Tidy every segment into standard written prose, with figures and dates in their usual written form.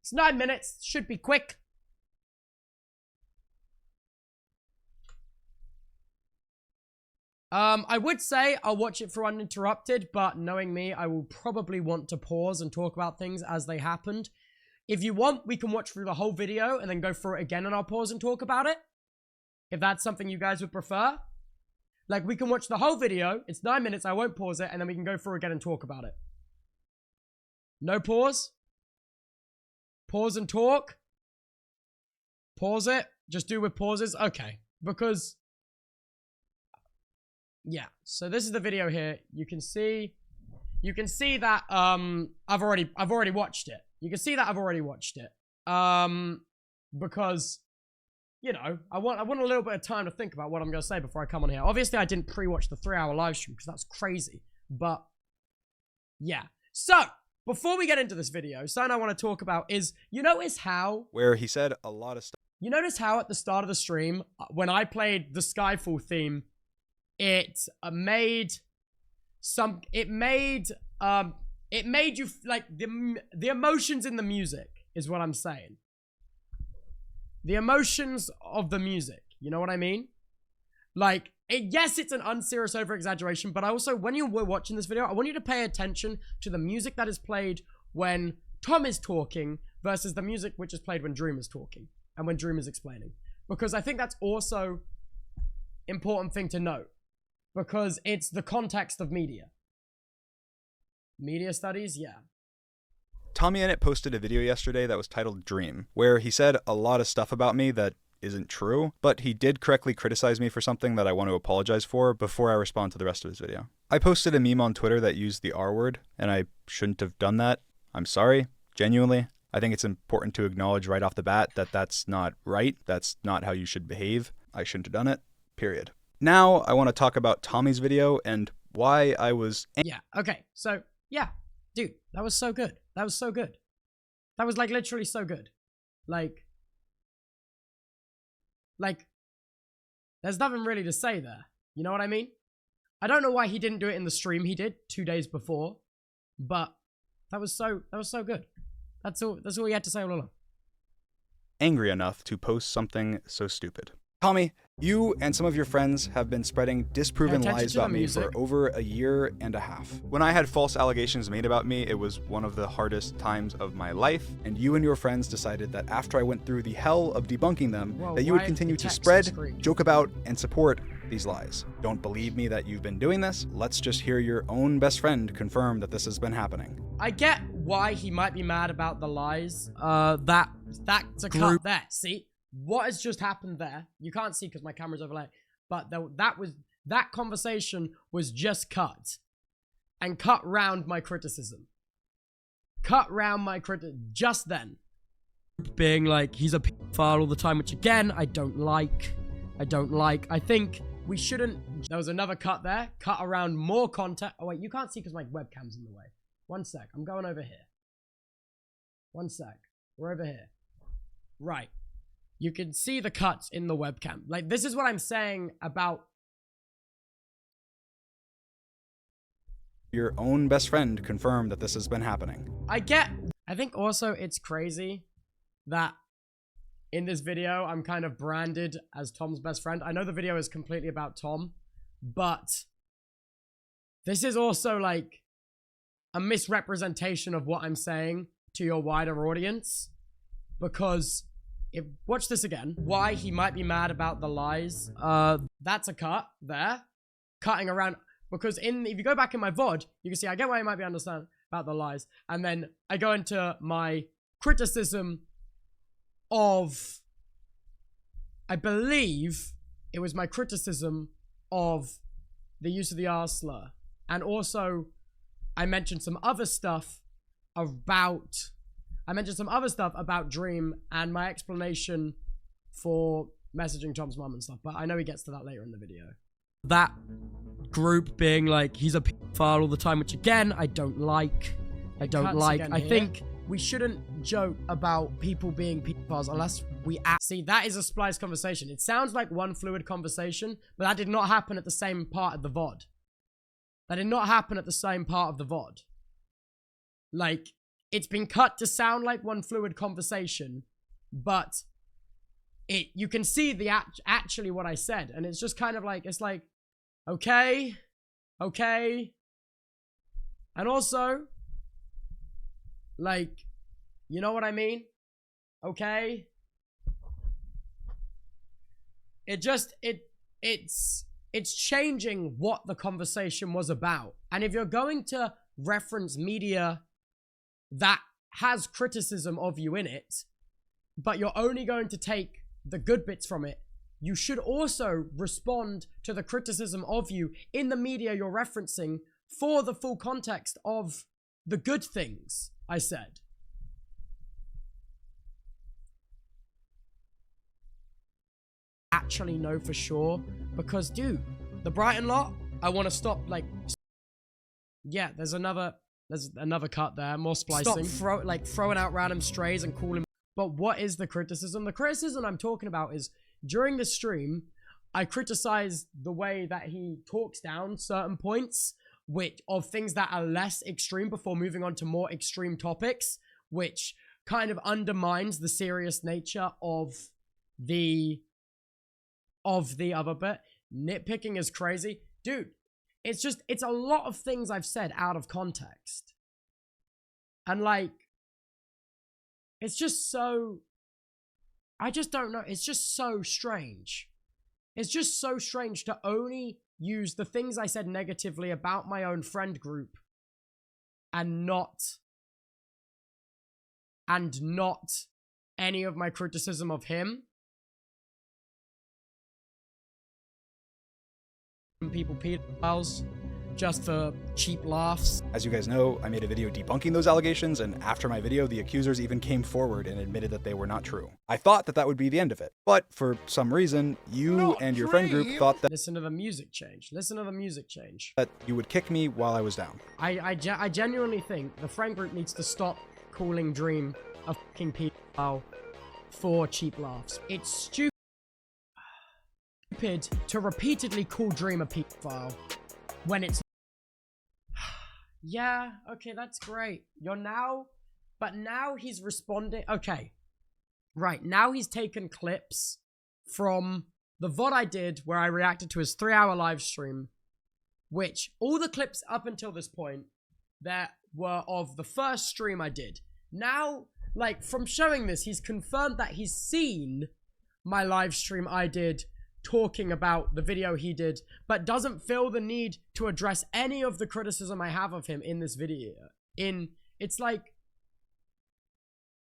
It's 9 minutes. Should be quick. I would say I'll watch it for uninterrupted, but knowing me, I will probably want to pause and talk about things as they happened. If you want, we can watch through the whole video and then go through it again and I'll pause and talk about it. If that's something you guys would prefer. Like, we can watch the whole video. It's 9 minutes. I won't pause it and then we can go through again and talk about it. No pause? Pause and talk? Pause it? Just do with pauses? Okay. Because... yeah, so this is the video here. You can see that I've already watched it. You can see that I've already watched it. Because, you know, I want a little bit of time to think about what I'm going to say before I come on here. Obviously, I didn't pre-watch the 3-hour live stream because that's crazy. But yeah. So, before we get into this video, something I want to talk about is, you notice how where he said a lot of stuff. You notice how at the start of the stream, when I played the Skyfall theme, it made you, like, the emotions in the music is what I'm saying. The emotions of the music, you know what I mean? Like, yes, it's an unserious over-exaggeration, but I also, when you were watching this video, I want you to pay attention to the music that is played when Tom is talking versus the music which is played when Dream is talking and when Dream is explaining. Because I think that's also an important thing to note. Because it's the context of media. Media studies, yeah. Tommy Innit posted a video yesterday that was titled Dream, where he said a lot of stuff about me that isn't true, but he did correctly criticize me for something that I want to apologize for before I respond to the rest of his video. I posted a meme on Twitter that used the R word, and I shouldn't have done that. I'm sorry, genuinely. I think it's important to acknowledge right off the bat that that's not right. That's not how you should behave. I shouldn't have done it, period. Now, I want to talk about Tommy's video and why I was... yeah, okay. So, yeah. Dude, that was so good. That was so good. That was, like, literally so good. Like, there's nothing really to say there. You know what I mean? I don't know why he didn't do it in the stream he did 2 days before. But that was so good. That's all he had to say all along. Angry enough to post something so stupid. Tommy, you and some of your friends have been spreading disproven lies about me for over a year and a half. When I had false allegations made about me, it was one of the hardest times of my life, and you and your friends decided that after I went through the hell of debunking them, that you would continue to spread, joke about, and support these lies. Don't believe me that you've been doing this? Let's just hear your own best friend confirm that this has been happening. I get why he might be mad about the lies. That's a cut there, see? What has just happened there, you can't see because my camera's overlaid, but that conversation was just cut. And cut round my criticism. Cut round my just then. Being like, he's a pedophile all the time, which again, I don't like. I think we shouldn't... There was another cut there. Cut around more content. Oh wait, you can't see because my webcam's in the way. One sec, I'm going over here. One sec, we're over here. Right. You can see the cuts in the webcam. Like, this is what I'm saying about... Your own best friend confirmed that this has been happening. I think also it's crazy that in this video, I'm kind of branded as Tom's best friend. I know the video is completely about Tom, but this is also like a misrepresentation of what I'm saying to your wider audience. Because... watch this again. Why he might be mad about the lies. That's a cut there. Cutting around. Because if you go back in my VOD, you can see I get why he might be understand about the lies. And then I go into my criticism of... I believe it was my criticism of the use of the R slur. And also, I mentioned some other stuff about... Dream and my explanation for messaging Tom's mom and stuff, but I know he gets to that later in the video. That group being like, he's a pedophile all the time, which again, I don't like. I think we shouldn't joke about people being pedophiles unless we see, that is a splice conversation. It sounds like one fluid conversation, but that did not happen at the same part of the VOD. Like, it's been cut to sound like one fluid conversation, but you can see the actually what I said, and it's just kind of like, it's like, okay, and also, like, you know what I mean? Okay. It's changing what the conversation was about. And if you're going to reference media that has criticism of you in it, but you're only going to take the good bits from it, you should also respond to the criticism of you in the media you're referencing for the full context of the good things I said. Actually know for sure, because dude, the Brighton lot, I want to stop, like, yeah, there's another cut there, more splicing. Stop throwing out random strays and calling. But what is the criticism? The criticism I'm talking about is, during the stream, I criticized the way that he talks down certain points, which of things that are less extreme before moving on to more extreme topics, which kind of undermines the serious nature of the other bit. Nitpicking is crazy. Dude, it's a lot of things I've said out of context. And like, it's just so, I just don't know. It's just so strange. It's just so strange to only use the things I said negatively about my own friend group and not any of my criticism of him. People pedophiles just for cheap laughs. As you guys know, I made a video debunking those allegations, and after my video, the accusers even came forward and admitted that they were not true. I thought that would be the end of it, but for some reason, you and your friend group thought that— Listen to the music change. Listen to the music change. That you would kick me while I was down. I genuinely think the friend group needs to stop calling Dream a fucking pedophile for cheap laughs. It's stupid to repeatedly call Dream a pedophile when it's— yeah, okay, that's great. But now he's responding. Okay, right, now he's taken clips from the VOD I did where I reacted to his 3-hour live stream, which all the clips up until this point that were of the first stream I did. Now, like, from showing this, he's confirmed that he's seen my live stream I did talking about the video he did, but doesn't feel the need to address any of the criticism I have of him in this video. It's like,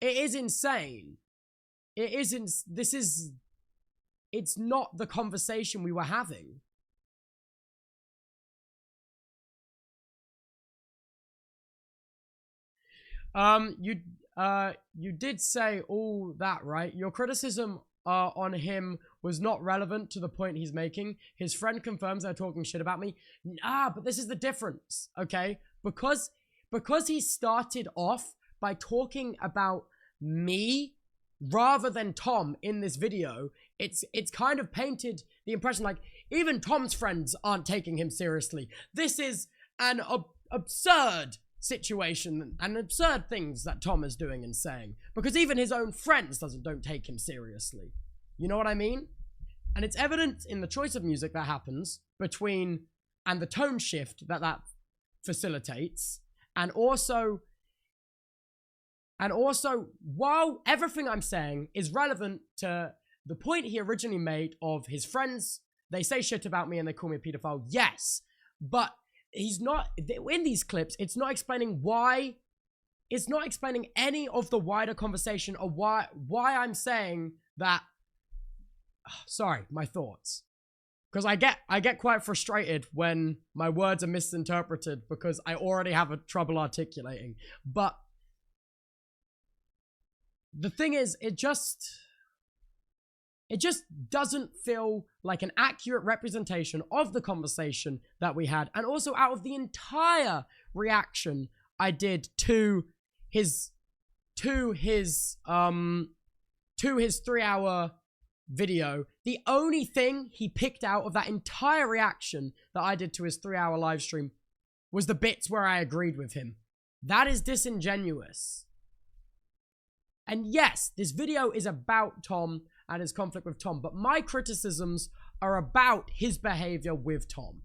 it is insane. It's not the conversation we were having. You did say all that, right? Your criticism on him was not relevant to the point he's making. His friend confirms they're talking shit about me. But this is the difference, okay? Because he started off by talking about me rather than Tom in this video, it's kind of painted the impression like even Tom's friends aren't taking him seriously. This is an absurd situation and absurd things that Tom is doing and saying, because even his own friends don't take him seriously. You know what I mean? And it's evident in the choice of music that happens between, and the tone shift that facilitates, and also while everything I'm saying is relevant to the point he originally made of his friends, they say shit about me and they call me a pedophile, yes, but he's not, in these clips, it's not explaining why, it's not explaining any of the wider conversation or why I'm saying that. Sorry, my thoughts. Because I get quite frustrated when my words are misinterpreted because I already have a trouble articulating. But the thing is, it just doesn't feel like an accurate representation of the conversation that we had. And also out of the entire reaction I did to his 3-hour video, the only thing he picked out of that entire reaction that I did to his 3-hour live stream was the bits where I agreed with him. That is disingenuous. And yes, this video is about Tom and his conflict with Tom, but my criticisms are about his behavior with Tom.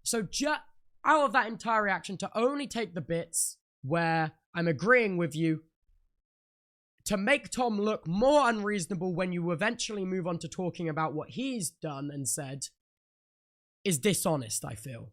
So just out of that entire reaction, to only take the bits where I'm agreeing with you, to make Tom look more unreasonable when you eventually move on to talking about what he's done and said, is dishonest, I feel.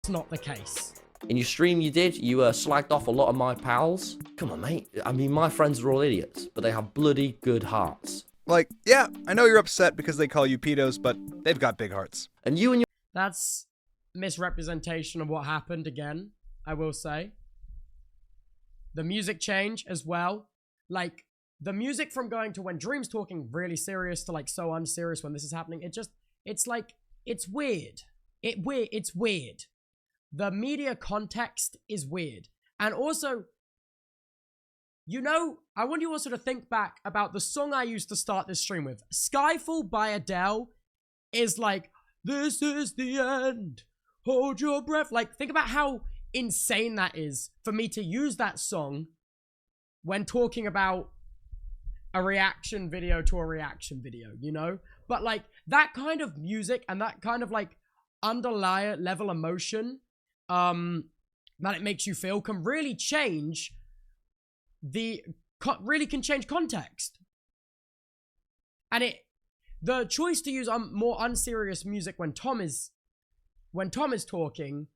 It's not the case. In your stream you slagged off a lot of my pals. Come on, mate. I mean, my friends are all idiots, but they have bloody good hearts. Like, yeah, I know you're upset because they call you pedos, but they've got big hearts. And you and your... That's misrepresentation of what happened again, I will say. The music change as well. Like, the music from going to when Dream's talking really serious to like so unserious when this is happening, it's like, it's weird. It's weird. The media context is weird. And also, you know, I want you also to think back about the song I used to start this stream with. Skyfall by Adele is like, this is the end, hold your breath. Like, think about how insane that is for me to use that song when talking about a reaction video to a reaction video, you know? But like, that kind of music and that kind of like underlying level emotion that it makes you feel can really change can change context. And the choice to use more unserious music when Tom is talking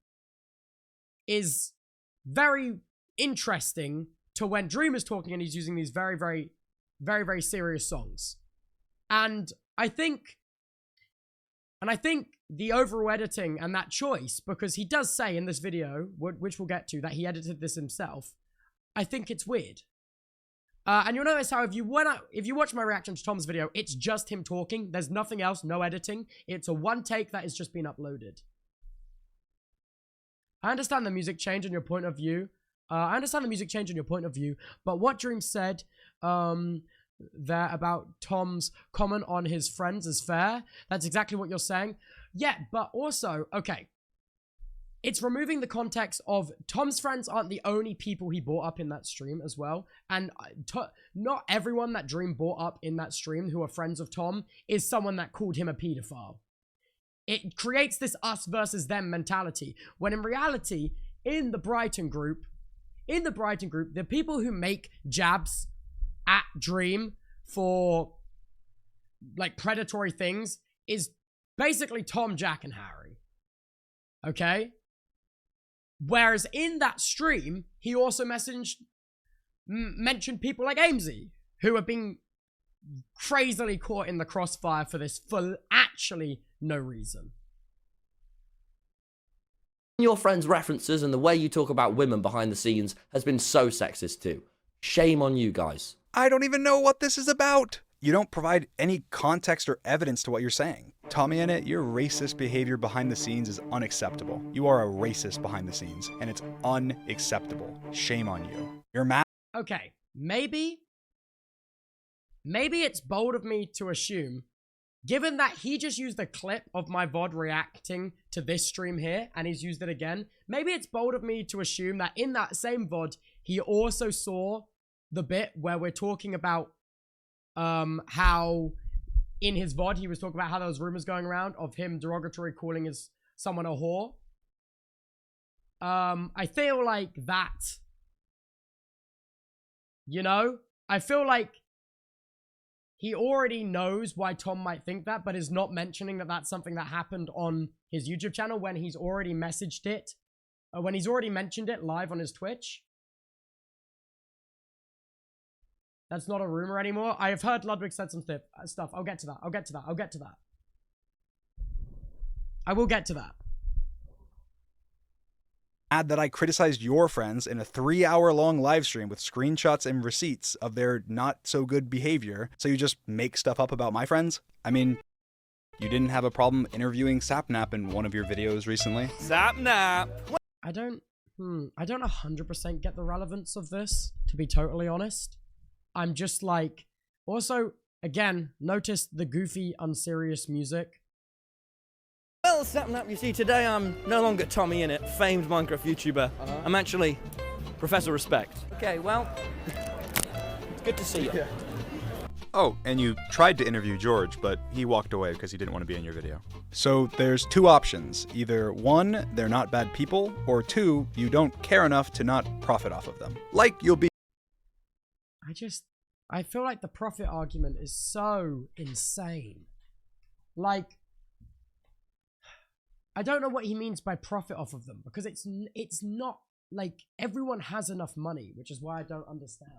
is very interesting to when Dream is talking and he's using these very, very, very, very serious songs. And I think the overall editing and that choice, because he does say in this video, which we'll get to, that he edited this himself, I think it's weird. And you'll notice how if you watch my reaction to Tom's video, it's just him talking. There's nothing else, no editing. It's a one take that has just been uploaded. I understand the music change and your point of view. But what Dream said there about Tom's comment on his friends is fair. That's exactly what you're saying. Yeah, but also, okay, it's removing the context of Tom's friends aren't the only people he brought up in that stream as well. And not everyone that Dream brought up in that stream who are friends of Tom is someone that called him a pedophile. It creates this us versus them mentality, when in reality, in the Brighton group, the people who make jabs at Dream for like predatory things is basically Tom, Jack, and Harry. Okay? Whereas in that stream, he also mentioned people like Amesy, who have been crazily caught in the crossfire for this for actually no reason. Your friends' references and the way you talk about women behind the scenes has been so sexist too. Shame on you guys. I don't even know what this is about. You don't provide any context or evidence to what you're saying. Tommy in it, your racist behavior behind the scenes is unacceptable. You are a racist behind the scenes, and it's unacceptable. Shame on you. You're mad. Okay, maybe it's bold of me to assume, given that he just used a clip of my VOD reacting to this stream here, and he's used it again, maybe it's bold of me to assume that in that same VOD, he also saw the bit where we're talking about how in his VOD he was talking about how there was rumors going around of him derogatory calling someone a whore. I feel like that, you know, I feel like he already knows why Tom might think that, but is not mentioning that that's something that happened on his YouTube channel when he's already messaged it, when he's already mentioned it live on his Twitch. That's not a rumor anymore. I have heard Ludwig said some stuff. I'll get to that. I will get to that. Add that I criticized your friends in a 3-hour-long live stream with screenshots and receipts of their not-so-good behavior, so you just make stuff up about my friends? I mean, you didn't have a problem interviewing Sapnap in one of your videos recently? Sapnap! I don't 100% get the relevance of this, to be totally honest. I'm just like, also, again, notice the goofy, unserious music. Well, Well, Sapnap, you see, today I'm no longer Tommy Innit, famed Minecraft YouTuber. I'm actually Professor Respect. Okay, well, it's good to see you. Oh, and you tried to interview George, but he walked away because he didn't want to be in your video. So there's two options. Either one, they're not bad people, or two, you don't care enough to not profit off of them. Like you'll be I feel like the profit argument is so insane. Like, I don't know what he means by profit off of them, because it's not like everyone has enough money, which is why I don't understand.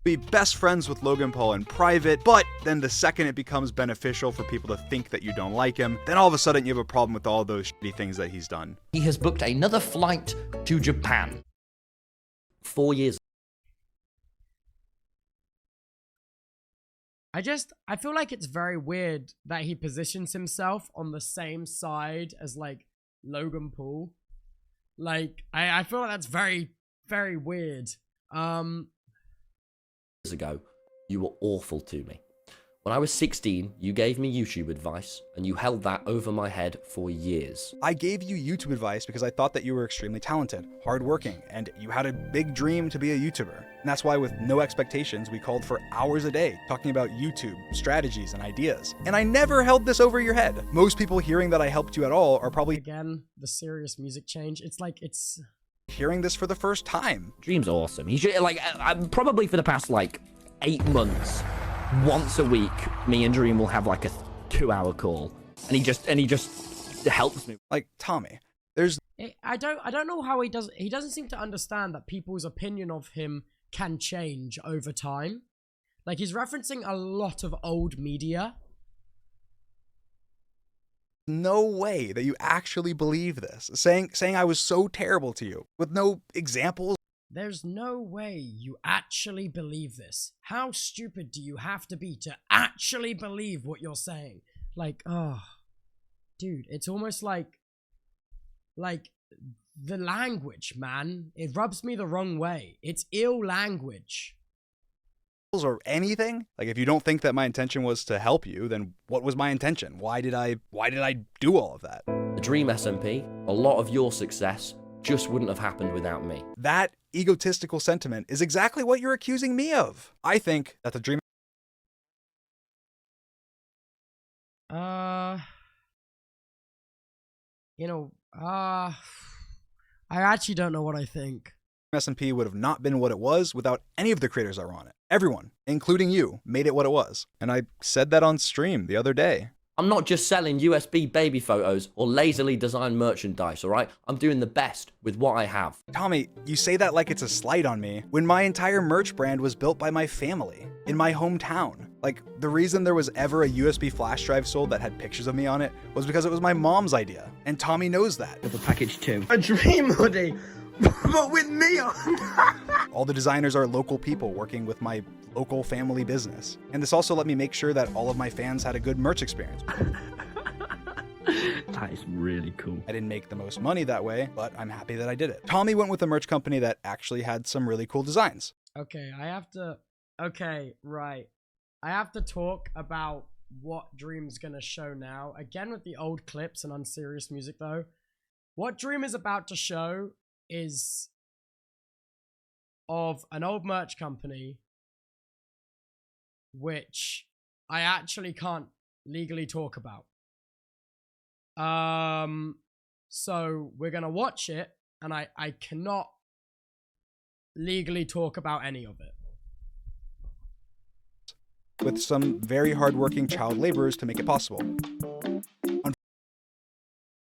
be best friends with Logan Paul in private, but then the second it becomes beneficial for people to think that you don't like him, then all of a sudden you have a problem with all those shitty things that he's done. He has booked another flight to Japan. 4 years. I feel like it's very weird that he positions himself on the same side as, like, Logan Paul. Like, I feel like that's very, very weird. Years ago, you were awful to me. When I was 16, you gave me YouTube advice, and you held that over my head for years. I gave you YouTube advice because I thought that you were extremely talented, hardworking, and you had a big dream to be a YouTuber. And that's why with no expectations, we called for hours a day talking about YouTube, strategies, and ideas. And I never held this over your head. Most people hearing that I helped you at all are probably again, the serious music change. It's like, it's hearing this for the first time. Dream's awesome. He should, like, probably for the past, like, 8 months, once a week, me and Dream will have like a 2-hour call, and he just helps me. Like, Tommy, there's I don't know how he doesn't seem to understand that people's opinion of him can change over time. Like, he's referencing a lot of old media. no way that you actually believe this. Saying I was so terrible to you with no examples. There's no way you actually believe this. How stupid do you have to be to actually believe what you're saying? Like, oh, dude, it's almost like the language, man. It rubs me the wrong way. It's ill language. Or anything. Like, if you don't think that my intention was to help you, then what was my intention? Why did I do all of that? The Dream SMP, a lot of your success just wouldn't have happened without me. That egotistical sentiment is exactly what you're accusing me of. I think that the Dream I actually don't know what I think. SMP would have not been what it was without any of the creators that were on it. Everyone, including you, made it what it was. And I said that on stream the other day. I'm not just selling USB baby photos or lazily designed merchandise, alright? I'm doing the best with what I have. Tommy, you say that like it's a slight on me, when my entire merch brand was built by my family, in my hometown. Like, the reason there was ever a USB flash drive sold that had pictures of me on it was because it was my mom's idea. And Tommy knows that. Double package 2. A dream hoodie, but with me on. All the designers are local people working with my local family business. And this also let me make sure that all of my fans had a good merch experience. That is really cool. I didn't make the most money that way, but I'm happy that I did it. Tommy went with a merch company that actually had some really cool designs. Okay, right. I have to talk about what Dream's gonna show now. Again with the old clips and unserious music though. What Dream is about to show is of an old merch company which I actually can't legally talk about. So we're gonna watch it, and I cannot legally talk about any of it. With some very hardworking child laborers to make it possible.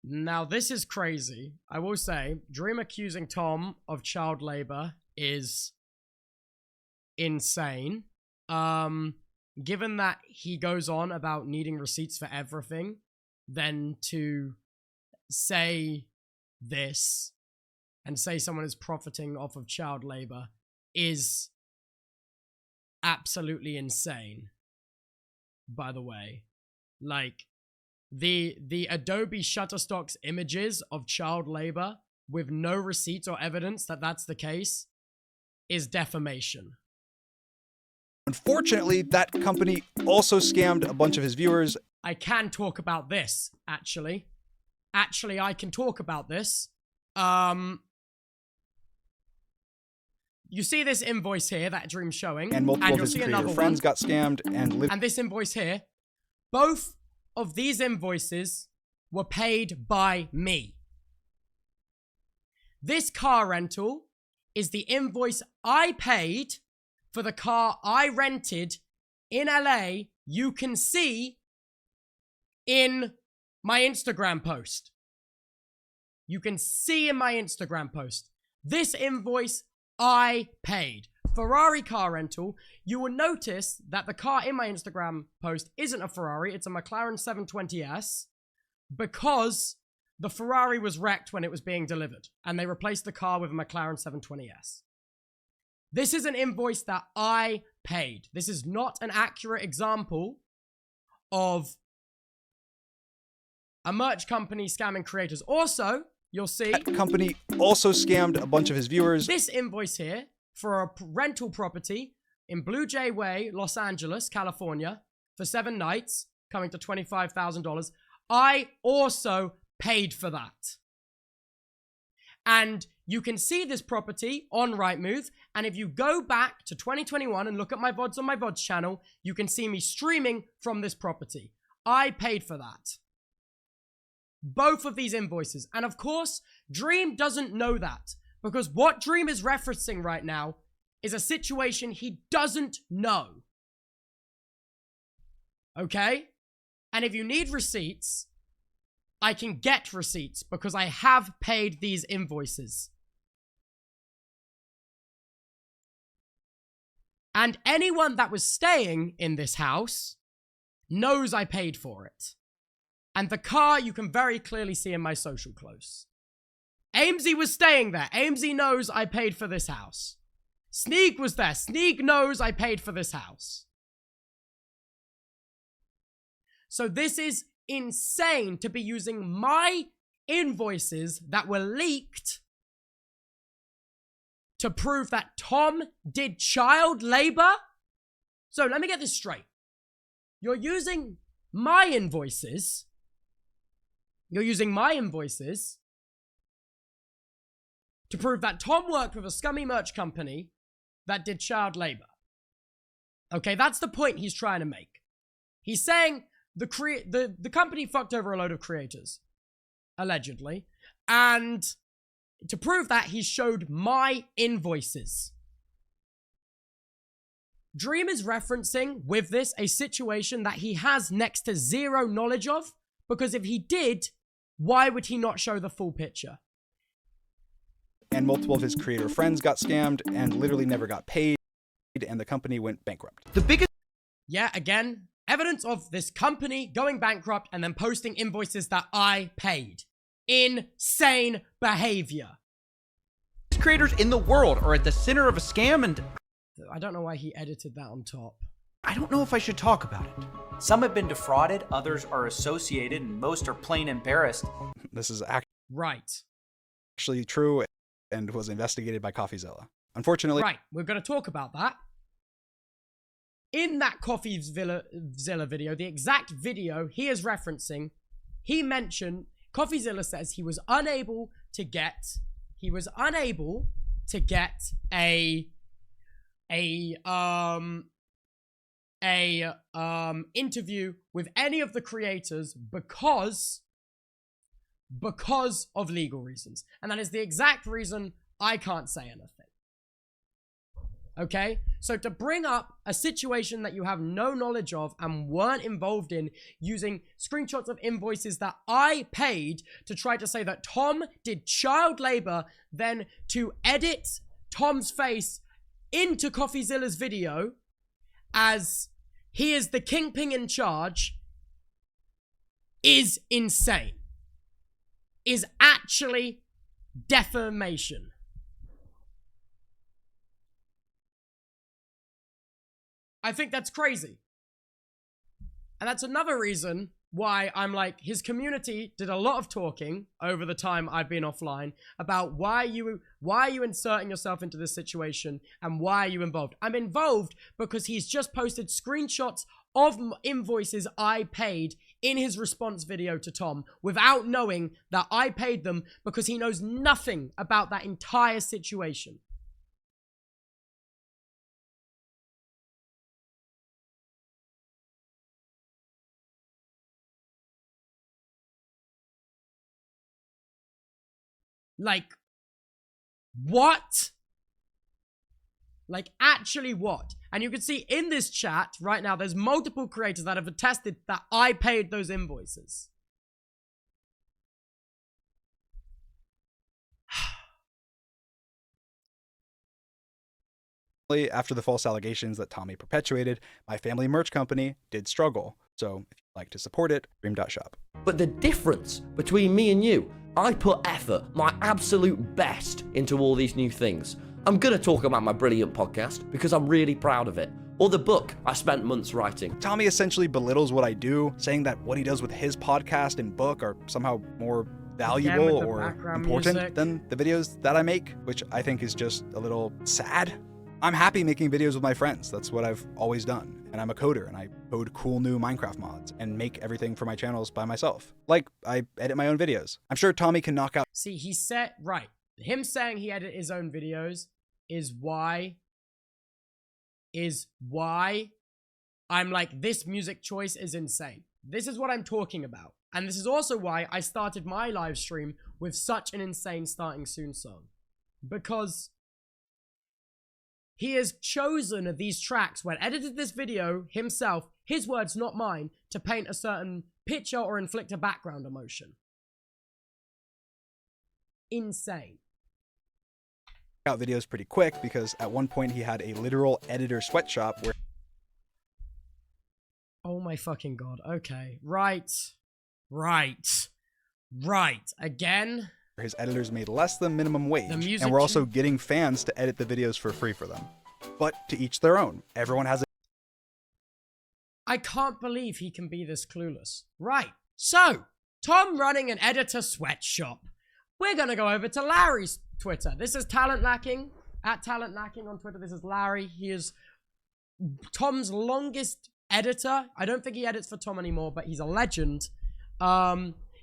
Now, this is crazy. I will say, Dream accusing Tom of child labor is insane. Given that he goes on about needing receipts for everything, then to say this and say someone is profiting off of child labor is absolutely insane, by the way. Like, the Adobe Shutterstock's images of child labor with no receipts or evidence that that's the case is defamation. Unfortunately, that company also scammed a bunch of his viewers. I can talk about this, actually. Actually, I can talk about this. You see this invoice here that Dream's showing, And multiple of you'll his see creator another friends one. got scammed, and And this invoice here, both of these invoices were paid by me. This car rental is the invoice I paid for the car I rented in LA. You can see in my Instagram post. You can see in my Instagram post. This invoice I paid. Ferrari car rental. You will notice that the car in my Instagram post isn't a Ferrari. It's a McLaren 720S because the Ferrari was wrecked when it was being delivered and they replaced the car with a McLaren 720S. This is an invoice that I paid. This is not an accurate example of a merch company scamming creators. Also, you'll see that company also scammed a bunch of his viewers. this invoice here for a rental property in Blue Jay Way, Los Angeles, California, for 7 nights, coming to $25,000. I also paid for that. And you can see this property on Rightmove. And if you go back to 2021 and look at my VODs on my VODs channel, you can see me streaming from this property. I paid for that. Both of these invoices. And of course, Dream doesn't know that. Because what Dream is referencing right now is a situation he doesn't know. Okay? And if you need receipts, I can get receipts because I have paid these invoices. And anyone that was staying in this house knows I paid for it. And the car you can very clearly see in my social close. Amesy was staying there. Amesy knows I paid for this house. Sneak was there. Sneak knows I paid for this house. So this is insane to be using my invoices that were leaked to prove that Tom did child labor. So let me get this straight. You're using my invoices. You're using my invoices to prove that Tom worked with a scummy merch company that did child labor. Okay, that's the point he's trying to make. He's saying the company fucked over a load of creators, allegedly, and to prove that, he showed my invoices. Dream is referencing with this a situation that he has next to zero knowledge of, because if he did, why would he not show the full picture? And multiple of his creator friends got scammed and literally never got paid, and the company went bankrupt. The biggest Yeah, again, evidence of this company going bankrupt and then posting invoices that I paid. Insane behavior. creators in the world are at the center of a scam, and I don't know why he edited that on top. I don't know if I should talk about it. Some have been defrauded, others are associated, and most are plain embarrassed. This is Right. actually true and was investigated by CoffeeZilla. Unfortunately, Right, we're going to talk about that. In that CoffeeZilla video, the exact video he is referencing, he mentioned, CoffeeZilla says he was unable to get a interview with any of the creators because of legal reasons. And that is the exact reason I can't say anything. Okay? So to bring up a situation that you have no knowledge of and weren't involved in, using screenshots of invoices that I paid to try to say that Tom did child labor, then to edit Tom's face into CoffeeZilla's video as he is the kingpin in charge, is insane. Is actually defamation. I think that's crazy. And that's another reason why I'm like, his community did a lot of talking over the time I've been offline about why are you inserting yourself into this situation and why are you involved? I'm involved because he's just posted screenshots of invoices I paid in his response video to Tom without knowing that I paid them, because he knows nothing about that entire situation. Like, what? Like, actually what? And you can see in this chat right now, there's multiple creators that have attested that I paid those invoices. After the false allegations that Tommy perpetuated, my family merch company did struggle. So if you'd like to support it, dream.shop. But the difference between me and you, I put effort, my absolute best, into all these new things. I'm gonna talk about my brilliant podcast because I'm really proud of it. Or the book I spent months writing. Tommy essentially belittles what I do, saying that what he does with his podcast and book are somehow more valuable or important music than the videos that I make, which I think is just a little sad. I'm happy making videos with my friends. That's what I've always done. And I'm a coder, and I code cool new Minecraft mods and make everything for my channels by myself. Like, I edit my own videos. I'm sure Tommy can knock out. See, he said, right. Him saying he edited his own videos is why I'm like, this music choice is insane. This is what I'm talking about. And this is also why I started my live stream with such an insane starting soon song. Because he has chosen these tracks when edited this video himself, his words, not mine, to paint a certain picture or inflict a background emotion. Insane. Out videos pretty quick, because at one point he had a literal editor sweatshop where oh my fucking god. Okay. Right. Again. his editors made less than minimum wage, music and we're also getting fans to edit the videos for free for them. But to each their own. Everyone has a I can't believe he can be this clueless. Right. So, Tom running an editor sweatshop. We're gonna go over to Larry's Twitter. This is Talent Lacking, at Talent Lacking on Twitter. This is Larry. He is Tom's longest editor. I don't think he edits for Tom anymore, but he's a legend.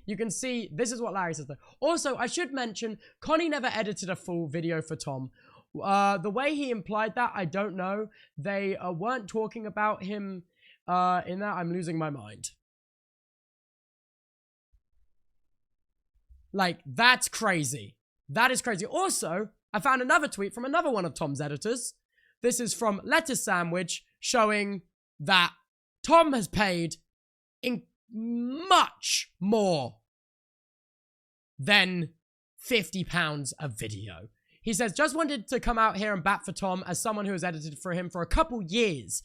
You can see, this is what Larry says though. Also, I should mention, Connie never edited a full video for Tom. The way he implied that, I don't know. They weren't talking about him in that. I'm losing my mind. Like, that's crazy. That is crazy. Also, I found another tweet from another one of Tom's editors. This is from Lettuce Sandwich, showing that Tom has paid in much more than £50 a video. He says, just wanted to come out here and bat for Tom as someone who has edited for him for a couple years.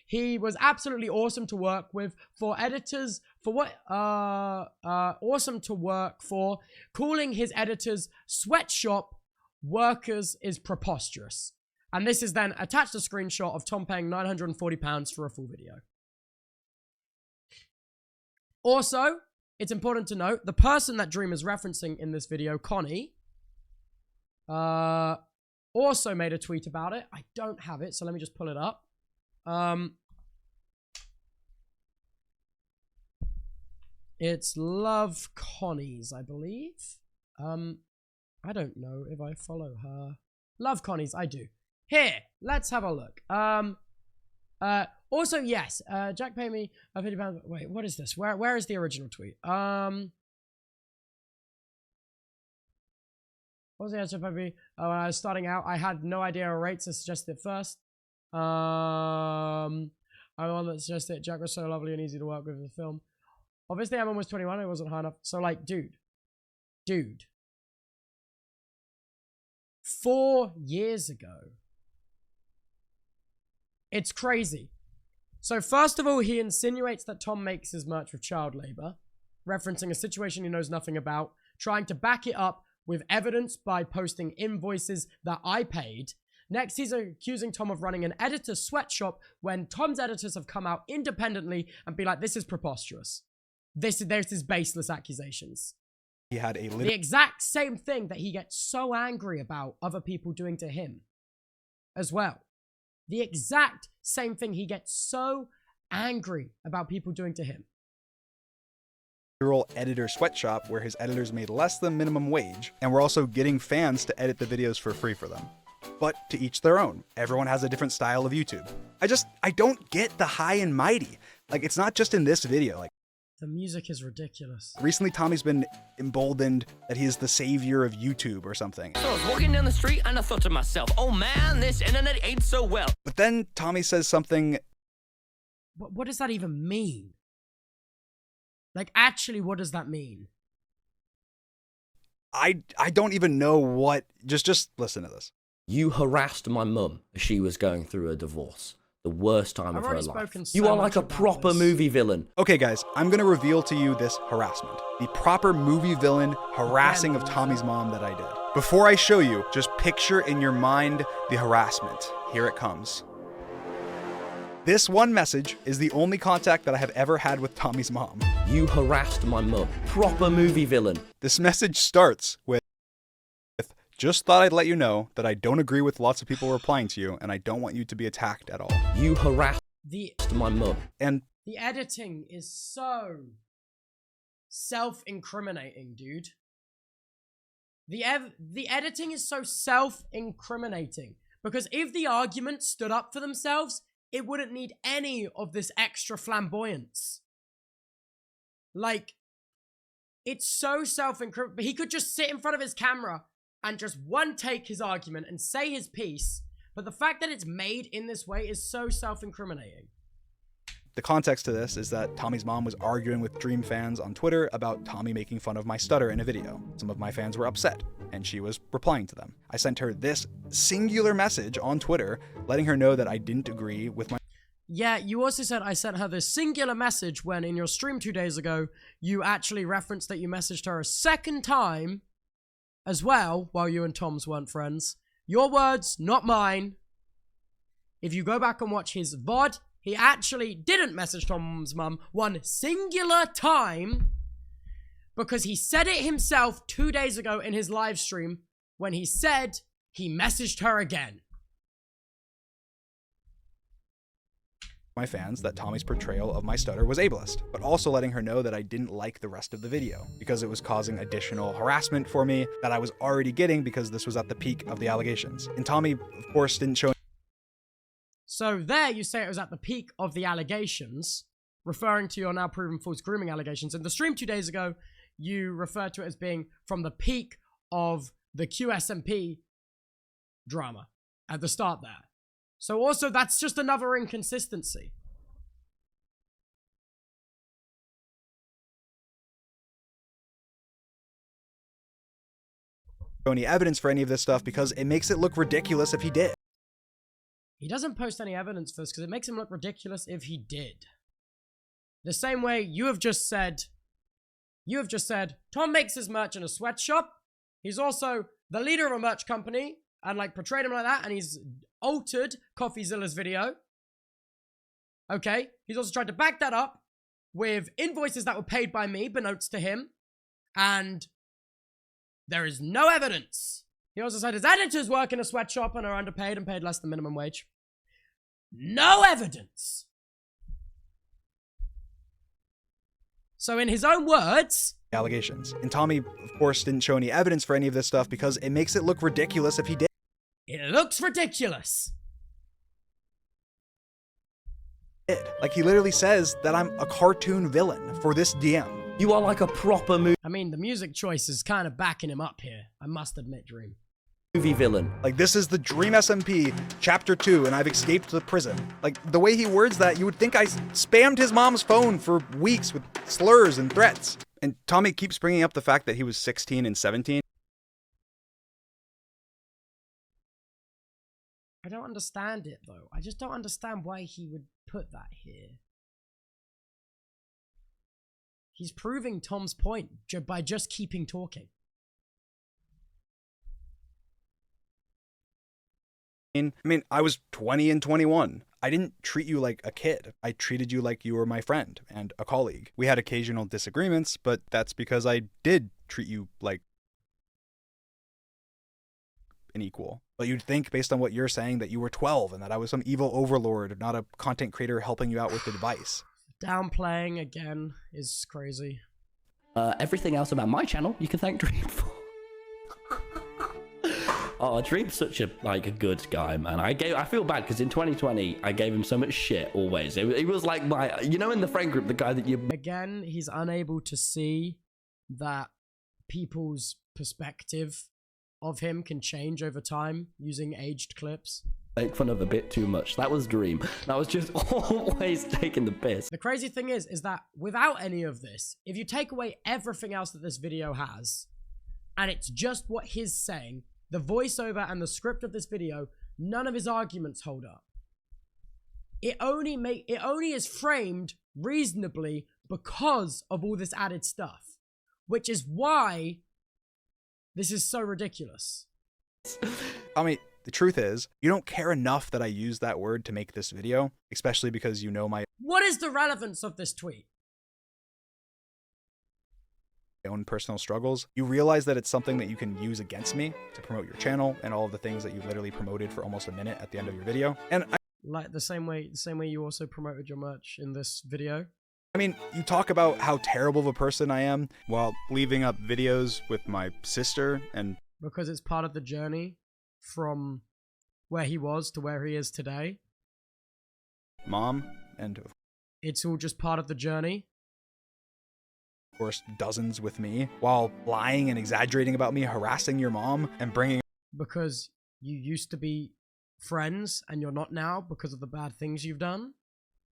He was absolutely awesome to work with. For editors, for what, awesome to work for. Calling his editors sweatshop workers is preposterous. And this is then attached a screenshot of Tom paying £940 for a full video. Also, it's important to note, the person that Dream is referencing in this video, Connie, also made a tweet about it. I don't have it, so let me just pull it up. It's Love Connie's, I believe. I don't know if I follow her. Love Connie's, I do. Here, let's have a look. Also, yes, Jack paid me £50. Wait, what is this? Where is the original tweet? What was the answer, Pepe? Oh, when I was starting out, I had no idea what rates. I suggested it first. I'm the one that suggested it. Jack was so lovely and easy to work with in the film. Obviously, I'm almost 21. It wasn't high enough. So, like, dude. 4 years ago. It's crazy. So, first of all, he insinuates that Tom makes his merch with child labor, referencing a situation he knows nothing about, trying to back it up with evidence by posting invoices that I paid. Next, he's accusing Tom of running an editor sweatshop when Tom's editors have come out independently and be like, this is preposterous. This is baseless accusations. He had a The exact same thing that he gets so angry about other people doing to him as well. The exact same thing he gets so angry about people doing to him. literal editor sweatshop where his editors made less than minimum wage, and were also getting fans to edit the videos for free for them. But to each their own. Everyone has a different style of YouTube. I don't get the high and mighty. Like, it's not just in this video. Like, the music is ridiculous. recently Tommy's been emboldened that he is the savior of YouTube or something. So I was walking down the street and I thought to myself, oh man, this internet ain't so well. But then Tommy says something. What does that even mean? Like, actually, what does that mean? I don't even know what. Just listen to this. You harassed my mum as she was going through a divorce. The worst time of her life. spoken You so are like much a about proper this. movie villain. Okay, guys, I'm gonna reveal to you this harassment. The proper movie villain harassing of Tommy's mom that I did. Before I show you, just picture in your mind the harassment. Here it comes. This one message is the only contact that I have ever had with Tommy's mom. You harassed my mum. Proper movie villain. This message starts with, just thought I'd let you know that I don't agree with lots of people replying to you, and I don't want you to be attacked at all. You harassed The my mum. And editing is so self-incriminating, dude. The editing is so self-incriminating. Because if the argument stood up for themselves, it wouldn't need any of this extra flamboyance. Like, it's so self-incriminating. He could just sit in front of his camera and just one take his argument and say his piece. But the fact that it's made in this way is so self-incriminating. the context to this is that Tommy's mom was arguing with Dream fans on Twitter about Tommy making fun of my stutter in a video. Some of my fans were upset, and she was replying to them. I sent her this singular message on Twitter, letting her know that I didn't agree with my... Yeah, you also said I sent her this singular message when in your stream 2 days ago, you actually referenced that you messaged her a second time as well, while you and Toms weren't friends. Your words, not mine. If you go back and watch his VOD, he actually didn't message Tom's mum one singular time because he said it himself 2 days ago in his live stream when he said he messaged her again. my fans that Tommy's portrayal of my stutter was ableist, but also letting her know that I didn't like the rest of the video because it was causing additional harassment for me that I was already getting because this was at the peak of the allegations. And Tommy, of course, didn't show... So there you say it was at the peak of the allegations, referring to your now proven false grooming allegations. In the stream 2 days ago, you referred to it as being from the peak of the QSMP drama at the start there. So also, that's just another inconsistency. any evidence for any of this stuff because it makes it look ridiculous if he did. He doesn't post any evidence for this because it makes him look ridiculous if he did. The same way you have just said, Tom makes his merch in a sweatshop. He's also the leader of a merch company and like portrayed him like that, and he's altered CoffeeZilla's video. Okay, he's also tried to back that up with invoices that were paid by me, beknownst to him, and there is no evidence. He also said his editors work in a sweatshop and are underpaid and paid less than minimum wage. No evidence. So in his own words... allegations. And Tommy, of course, didn't show any evidence for any of this stuff because it makes it look ridiculous if he did. It looks ridiculous. Like, he literally says that I'm a cartoon villain for this DM. You are like a proper I mean, the music choice is kind of backing him up here. I must admit, Dream. movie villain. Like, this is the Dream SMP Chapter 2, and I've escaped the prison. Like, the way he words that, you would think I spammed his mom's phone for weeks with slurs and threats. And Tommy keeps bringing up the fact that he was 16 and 17. I don't understand it, though. I just don't understand why he would put that here. He's proving Tom's point by just keeping talking. I mean, I was 20 and 21. I didn't treat you like a kid. I treated you like you were my friend and a colleague. We had occasional disagreements, but that's because I did treat you like an equal. But you'd think, based on what you're saying, that you were 12 and that I was some evil overlord, not a content creator helping you out with advice. Downplaying again is crazy. Everything else about my channel, you can thank Dream for. Oh, Dream's such a good guy, man. I feel bad because in 2020 I gave him so much shit. Always, he was like my, in the friend group, the guy that you. Again, he's unable to see that people's perspective of him can change over time using aged clips. Make fun of a bit too much. That was Dream. That was just always taking the piss. The crazy thing is that without any of this, if you take away everything else that this video has, and it's just what he's saying, the voiceover and the script of this video, none of his arguments hold up. It only is framed reasonably because of all this added stuff, which is why this is so ridiculous. I mean, the truth is, you don't care enough that I use that word to make this video, especially because you know my What is the relevance of this tweet? own personal struggles. You realize that it's something that you can use against me to promote your channel and all of the things that you literally promoted for almost a minute at the end of your video. And Like the same way you also promoted your merch in this video. I mean, you talk about how terrible of a person I am while leaving up videos with my sister and... Because it's part of the journey from where he was to where he is today. Mom, and it's all just part of the journey. Of course, dozens with me, while lying and exaggerating about me, harassing your mom, and bringing... Because you used to be friends and you're not now because of the bad things you've done.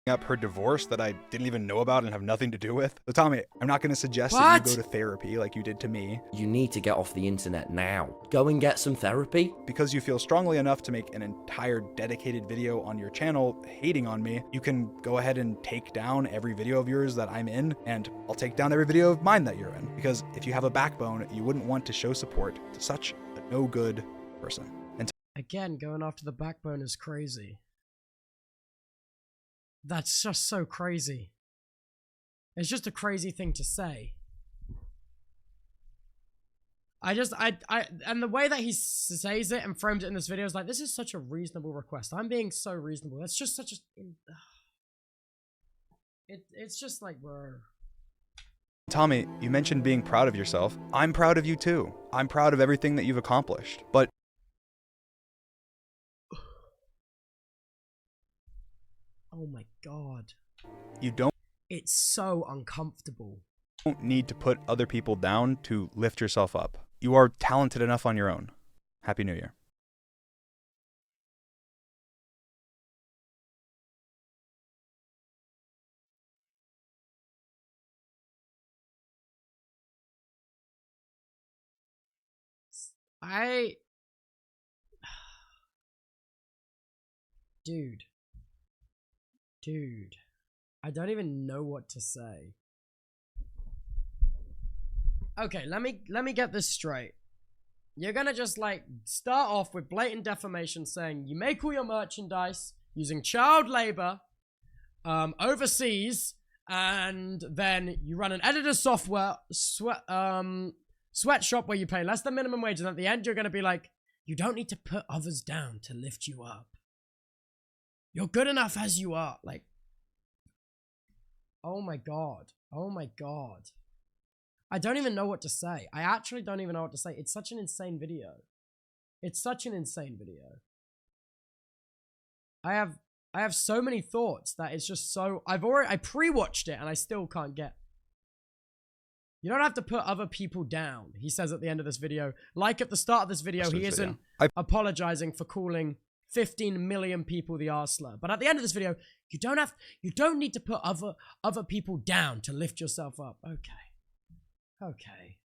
Up her divorce that I didn't even know about and have nothing to do with. So Tommy, I'm not going to suggest that you go to therapy like you did to me. You need to get off the internet now. Go and get some therapy. Because you feel strongly enough to make an entire dedicated video on your channel hating on me, you can go ahead and take down every video of yours that I'm in, and I'll take down every video of mine that you're in. Because if you have a backbone, you wouldn't want to show support to such a no good person. And again, going after the backbone is crazy. That's just so crazy. It's just a crazy thing to say. And the way that he says it and frames it in this video is like, this is such a reasonable request. I'm being so reasonable. It's just such a... It's just like, bro. Tommy, you mentioned being proud of yourself. I'm proud of you too. I'm proud of everything that you've accomplished. But oh my god. You don't... It's so uncomfortable. Don't need to put other people down to lift yourself up. You are talented enough on your own. Happy New Year. Dude, I don't even know what to say. Okay, let me get this straight. You're gonna just like start off with blatant defamation saying you make all your merchandise using child labor overseas, and then you run an editor software sweatshop where you pay less than minimum wage, and at the end you're gonna be like, you don't need to put others down to lift you up. You're good enough as you are. Like, oh my god. Oh my god. I don't even know what to say. I actually don't even know what to say. It's such an insane video. It's such an insane video. I have so many thoughts that it's just so... I pre-watched it and I still can't get... You don't have to put other people down, he says at the end of this video. Like at the start of this video, he isn't apologizing for calling 15 million people the arseler. But at the end of this video, you don't need to put other people down to lift yourself up. Okay.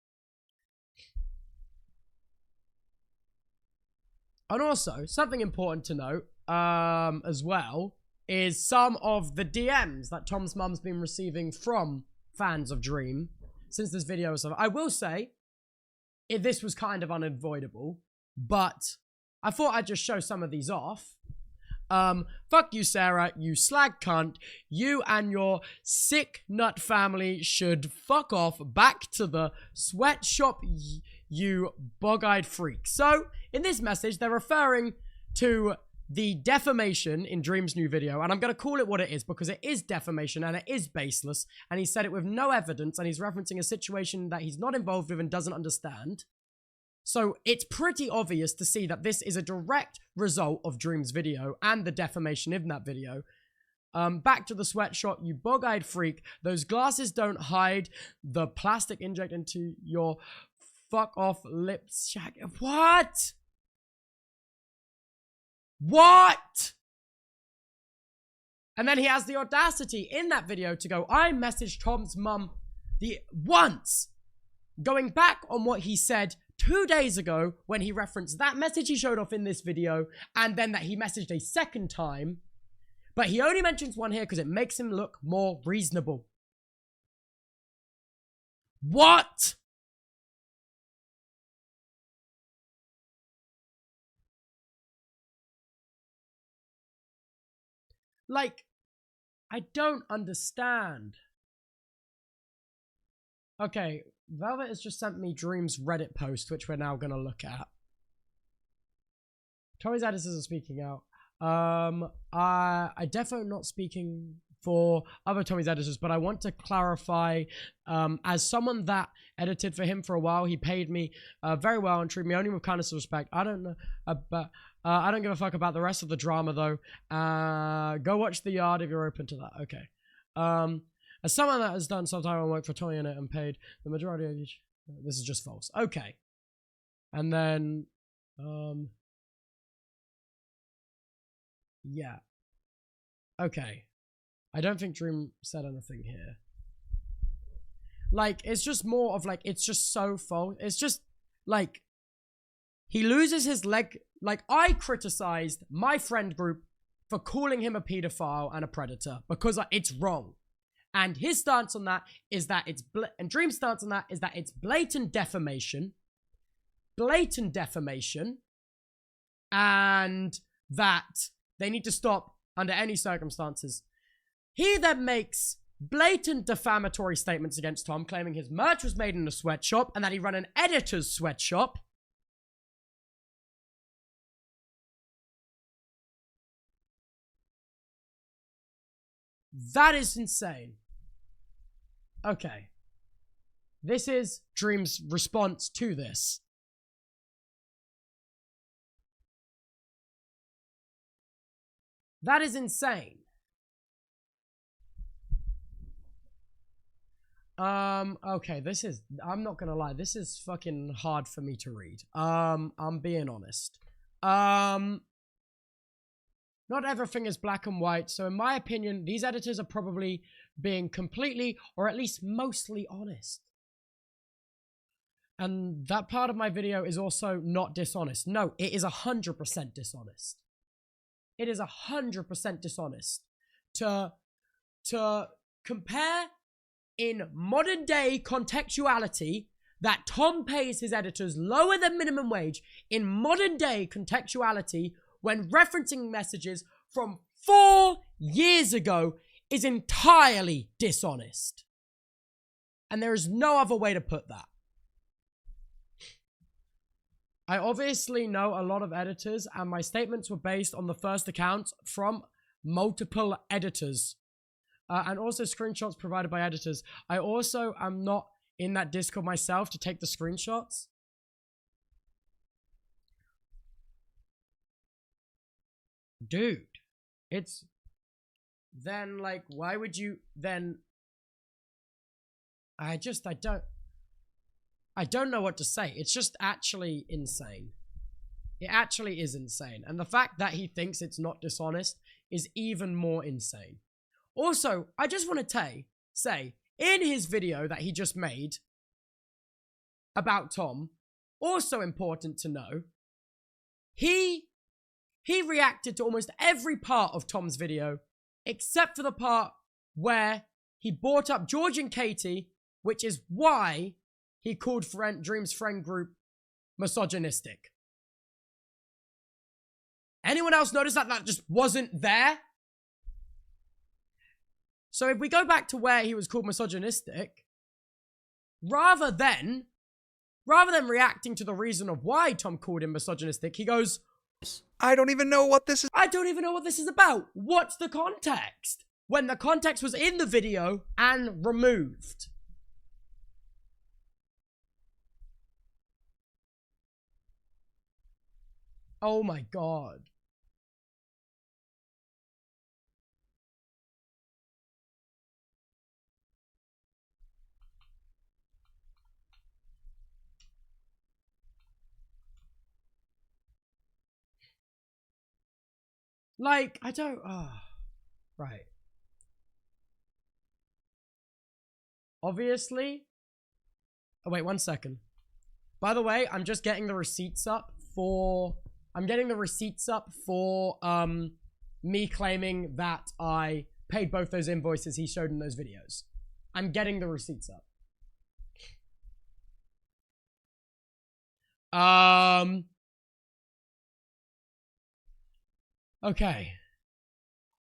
And also, something important to note, as well, is some of the DMs that Tom's mum's been receiving from fans of Dream since this video was up. I will say, this was kind of unavoidable, but I thought I'd just show some of these off. Fuck you, Sarah, you slag cunt. You and your sick nut family should fuck off back to the sweatshop, you bog-eyed freak. So, in this message, they're referring to the defamation in Dream's new video, and I'm going to call it what it is because it is defamation and it is baseless, and he said it with no evidence, and he's referencing a situation that he's not involved with and doesn't understand. So it's pretty obvious to see that this is a direct result of Dream's video and the defamation in that video. Back to the sweatshop, you bog-eyed freak. Those glasses don't hide the plastic inject into your fuck-off lips. Shag. What? What? And then he has the audacity in that video to go, I messaged Tom's mum once, going back on what he said 2 days ago when he referenced that message he showed off in this video, and then that he messaged a second time, but he only mentions one here because it makes him look more reasonable. What? Like, I don't understand. Okay, Velvet has just sent me Dream's Reddit post, which we're now going to look at. Tommy's editors are speaking out. I definitely not speaking for other Tommy's editors, but I want to clarify, as someone that edited for him for a while, he paid me very well and treated me only with kindness and respect. I don't know, but I don't give a fuck about the rest of the drama, though. Go watch The Yard if you're open to that. Okay. As someone that has done some time on work for Tommy in it and paid the majority of each... This is just false. Okay. And then... yeah. Okay. I don't think Dream said anything here. Like, it's just more of, like, it's just so false. It's just, like... He loses his leg... Like, I criticized my friend group for calling him a pedophile and a predator because it's wrong. And his stance on that is that it's... and Dream's stance on that is that it's blatant defamation. Blatant defamation. And that they need to stop under any circumstances. He then makes blatant defamatory statements against Tom, claiming his merch was made in a sweatshop and that he ran an editor's sweatshop. That is insane. Okay. This is Dream's response to this. That is insane. Okay, this is... I'm not gonna lie. This is fucking hard for me to read. I'm being honest. Not everything is black and white, so in my opinion, these editors are probably being completely, or at least mostly honest. And that part of my video is also not dishonest. No, it is 100% dishonest. It is 100% dishonest to compare in modern day contextuality that Tom pays his editors lower than minimum wage in modern day contextuality when referencing messages from 4 years ago is entirely dishonest. And there is no other way to put that. I obviously know a lot of editors, and my statements were based on the first accounts from multiple editors. And also screenshots provided by editors. I also am not in that Discord myself to take the screenshots. Dude, it's... Then, like, why would you then... I don't know what to say. It's just actually insane. It actually is insane. And the fact that he thinks it's not dishonest is even more insane. Also, I just want to say, in his video that he just made about Tom, also important to know, he reacted to almost every part of Tom's video, except for the part where he brought up George and Katie, which is why he called Dream's friend group misogynistic. Anyone else notice that that just wasn't there? So if we go back to where he was called misogynistic, rather than reacting to the reason of why Tom called him misogynistic, he goes, I don't even know what this is. I don't even know what this is about. What's the context? When the context was in the video and removed. Oh my God. Like, I don't, right. Obviously. Oh, wait, 1 second. By the way, I'm just getting the receipts up for, me claiming that I paid both those invoices he showed in those videos. I'm getting the receipts up. Okay.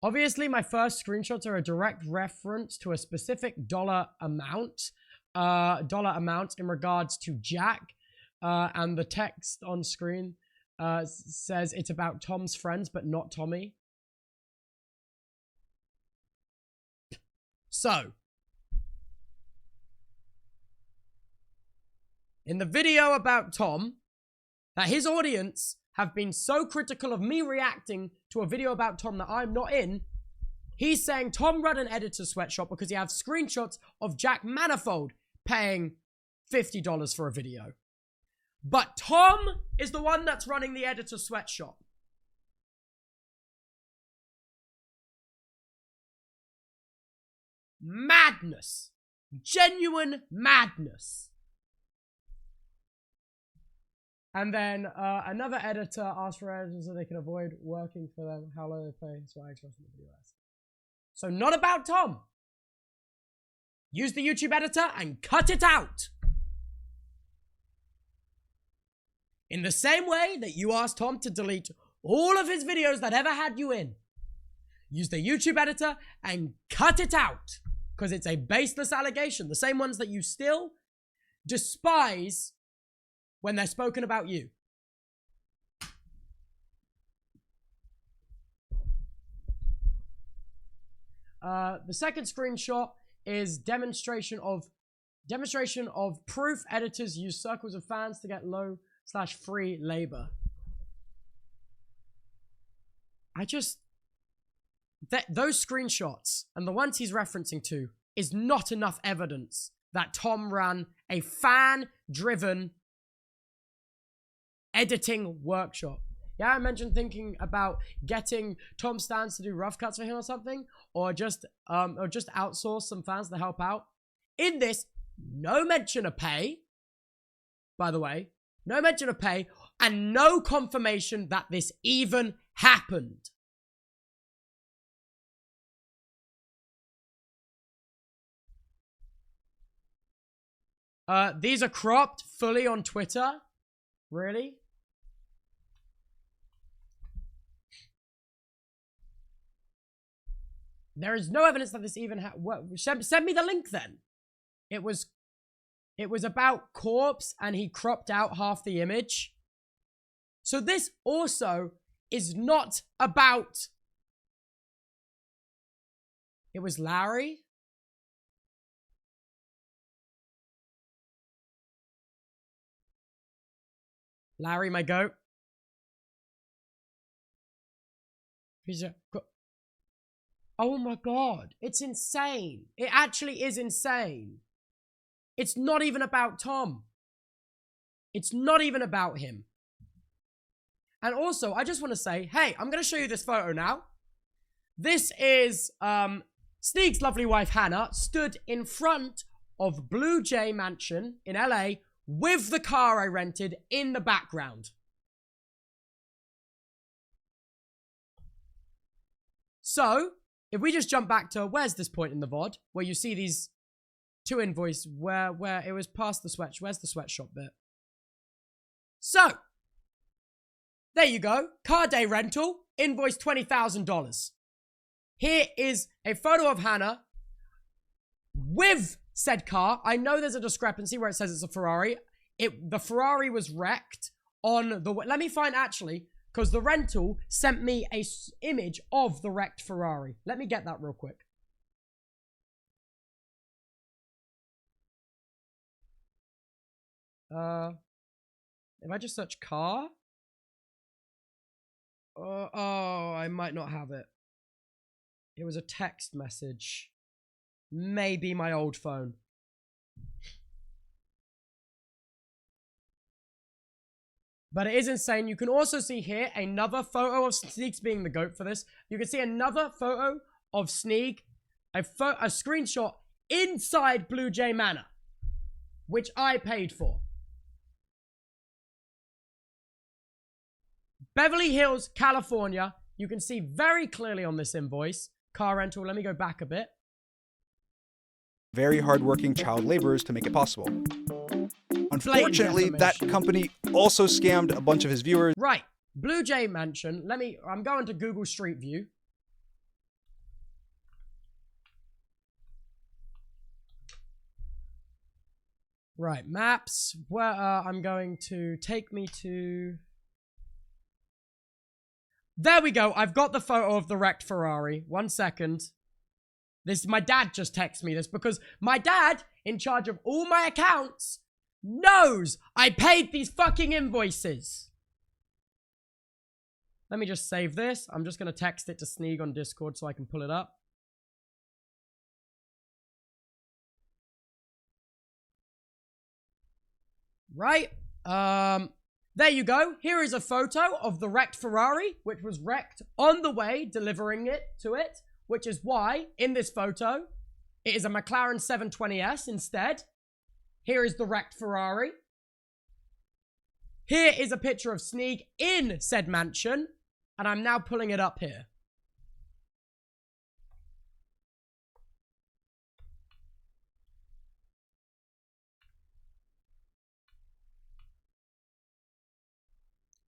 Obviously, my first screenshots are a direct reference to a specific dollar amount in regards to Jack, and the text on screen says it's about Tom's friends, but not Tommy. So, in the video about Tom, that his audience have been so critical of me reacting to a video about Tom that I'm not in, he's saying Tom ran an editor sweatshop because he has screenshots of Jack Manifold paying $50 for a video. But Tom is the one that's running the editor sweatshop. Madness. Genuine madness. And then another editor asked for editors so they can avoid working for them. How low they pay. That's why I expressed in the video. So not about Tom. Use the YouTube editor and cut it out. In the same way that you asked Tom to delete all of his videos that ever had you in. Use the YouTube editor and cut it out. Because it's a baseless allegation. The same ones that you still despise when they're spoken about you. The second screenshot is demonstration of proof editors use circles of fans to get low/free labor. Those screenshots and the ones he's referencing to is not enough evidence that Tom ran a fan-driven editing workshop. Yeah, I mentioned thinking about getting Tom Stans to do rough cuts for him or something, or just outsource some fans to help out. In this, no mention of pay, by the way, no mention of pay, and no confirmation that this even happened. These are cropped fully on Twitter. Really? There is no evidence that this even happened. Send me the link then. It was about corpse and he cropped out half the image. So this also is not about... It was Larry. Larry, my goat. Oh my God. It's insane. It actually is insane. It's not even about Tom. It's not even about him. And also, I just want to say, hey, I'm going to show you this photo now. This is Sneak's lovely wife, Hannah, stood in front of Blue Jay Mansion in LA with the car I rented in the background. So, if we just jump back to, where's this point in the VOD, where you see these two invoices, where it was past the sweatshop, where's the sweatshop bit? So, There you go. Car day rental. Invoice $20,000. Here is a photo of Hannah with said car. I know there's a discrepancy where it says it's a Ferrari. The Ferrari was wrecked on the... Let me find actually, because the rental sent me a image of the wrecked Ferrari. Let me get that real quick. If I just search car... oh, I might not have it. It was a text message. Maybe my old phone. But it is insane. You can also see here another photo of Sneak's being the GOAT for this. You can see another photo of Sneak, a screenshot inside Blue Jay Manor, which I paid for. Beverly Hills, California. You can see very clearly on this invoice. Car rental. Let me go back a bit. Very hardworking child laborers to make it possible. Unfortunately, that company also scammed a bunch of his viewers. Right. Blue Jay Mansion. I'm going to Google Street View. Right. Maps. Where I'm going to take me to... There we go. I've got the photo of the wrecked Ferrari. 1 second. My dad just texted me this because my dad, in charge of all my accounts, knows I paid these fucking invoices. Let me just save this. I'm just going to text it to Sneeg on Discord so I can pull it up. Right. There you go. Here is a photo of the wrecked Ferrari, which was wrecked on the way, delivering it to it, which is why, in this photo, it is a McLaren 720S instead. Here is the wrecked Ferrari. Here is a picture of Sneak in said mansion, and I'm now pulling it up here.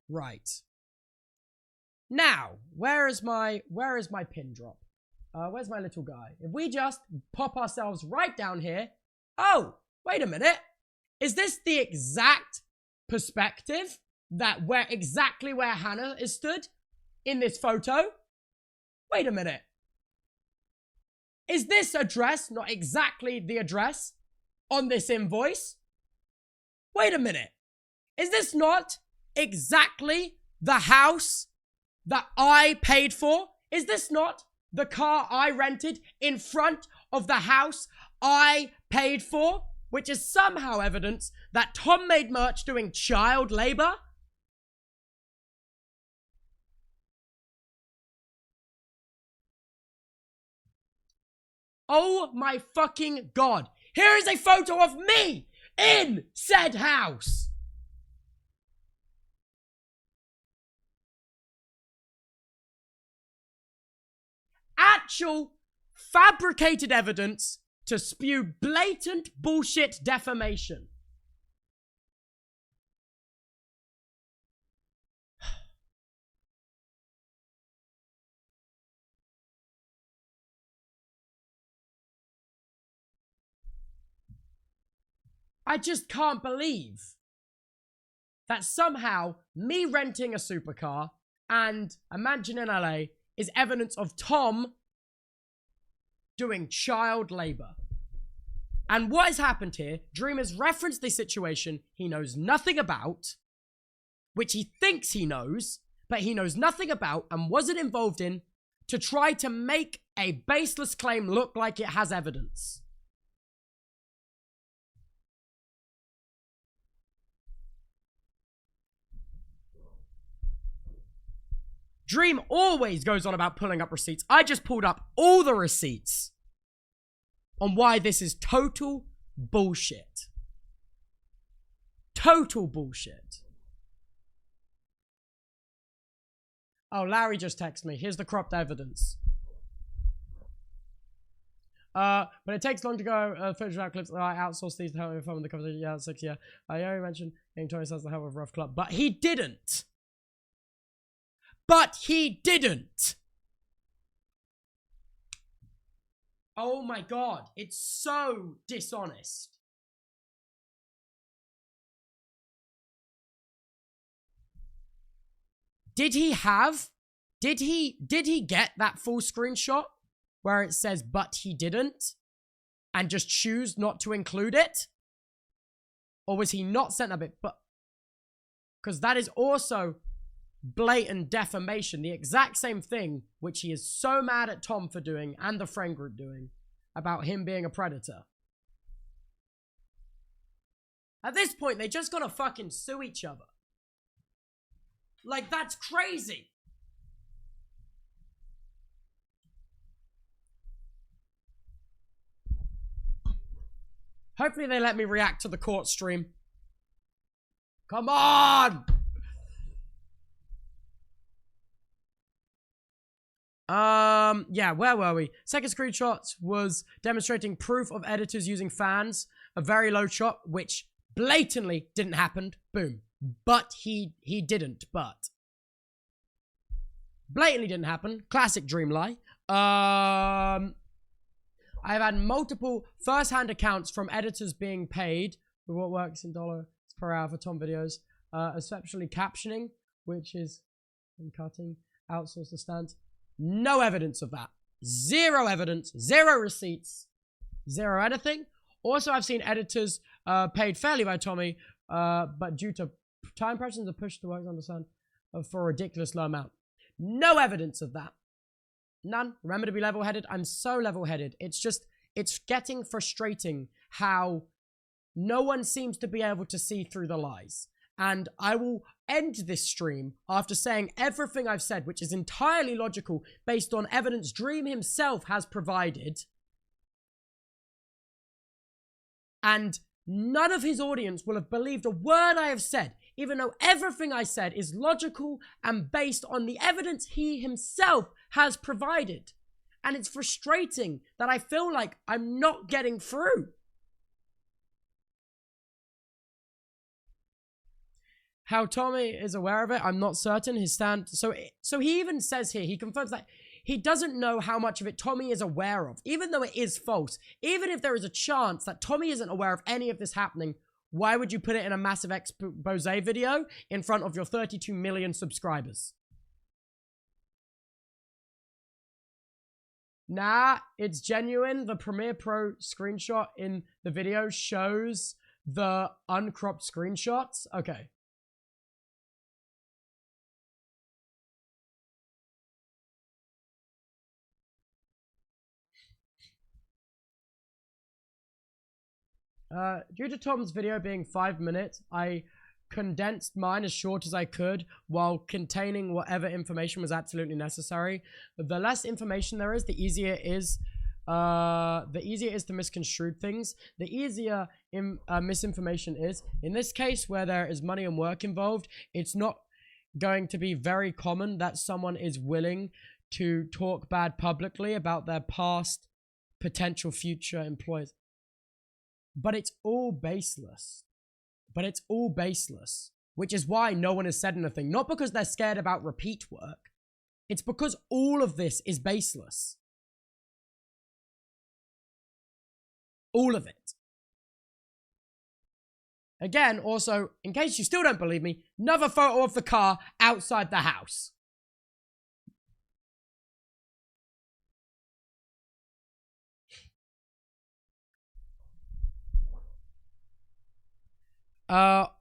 Right. Now, where is my pin drop? Where's my little guy? If we just pop ourselves right down here. Oh, wait a minute. Is this the exact perspective exactly where Hannah is stood in this photo? Wait a minute. Is this address not exactly the address on this invoice? Wait a minute. Is this not exactly the house that I paid for? Is this not the car I rented in front of the house I paid for? Which is somehow evidence that Tom made merch doing child labor? Oh my fucking God. Here is a photo of me in said house. Actual fabricated evidence to spew blatant bullshit defamation. I just can't believe that somehow me renting a supercar and a mansion in LA is evidence of Tom doing child labor. And what has happened here, Dream has referenced the situation he knows nothing about, which he thinks he knows, but he knows nothing about and wasn't involved in, to try to make a baseless claim look like it has evidence. Dream always goes on about pulling up receipts. I just pulled up all the receipts on why this is total bullshit. Total bullshit. Oh, Larry just texted me. Here's the cropped evidence. But it takes long to go footage out clips. I outsourced these to help me film the cover. Yeah, 6 year. I already mentioned getting 20 cents to help with Rough Club, but he didn't. but he didn't. Oh my God, it's so dishonest. Did he get that full screenshot where it says, but he didn't, and just choose not to include it? Or was he not sent a bit? But, because that is also blatant defamation, the exact same thing, which he is so mad at Tom for doing, and the friend group doing, about him being a predator. At this point, they just gotta fucking sue each other. Like, that's crazy. Hopefully they let me react to the court stream. Come on! Yeah, where were we? Second screenshot was demonstrating proof of editors using fans. A very low shot, which blatantly didn't happen. Boom. But he didn't, but. Blatantly didn't happen. Classic dream lie. I've had multiple first-hand accounts from editors being paid for what works in dollars per hour for Tom videos. Exceptionally captioning, which is in cutting, outsource the stands. No evidence of that. Zero evidence, zero receipts, zero anything. Also, I've seen editors paid fairly by Tommy, but due to time pressures are pushed to work on the sun for a ridiculous low amount. No evidence of that. None. Remember to be level-headed. I'm so level-headed. It's just, it's getting frustrating how no one seems to be able to see through the lies. And I will end this stream after saying everything I've said, which is entirely logical based on evidence Dream himself has provided. And none of his audience will have believed a word I have said, even though everything I said is logical and based on the evidence he himself has provided. And it's frustrating that I feel like I'm not getting through. How Tommy is aware of it, I'm not certain. His stand, so he even says here, he confirms that he doesn't know how much of it Tommy is aware of, even though it is false. Even if there is a chance that Tommy isn't aware of any of this happening, why would you put it in a massive expose video in front of your 32 million subscribers? Nah, it's genuine. The Premiere Pro screenshot in the video shows the uncropped screenshots. Okay. Due to Tom's video being 5 minutes, I condensed mine as short as I could while containing whatever information was absolutely necessary. The less information there is, the easier it is to misconstrue things. The easier misinformation is. In this case, where there is money and work involved, it's not going to be very common that someone is willing to talk bad publicly about their past potential future employers. But it's all baseless. Which is why no one has said anything. Not because they're scared about repeat work. It's because all of this is baseless. All of it. Again, also, in case you still don't believe me, another photo of the car outside the house.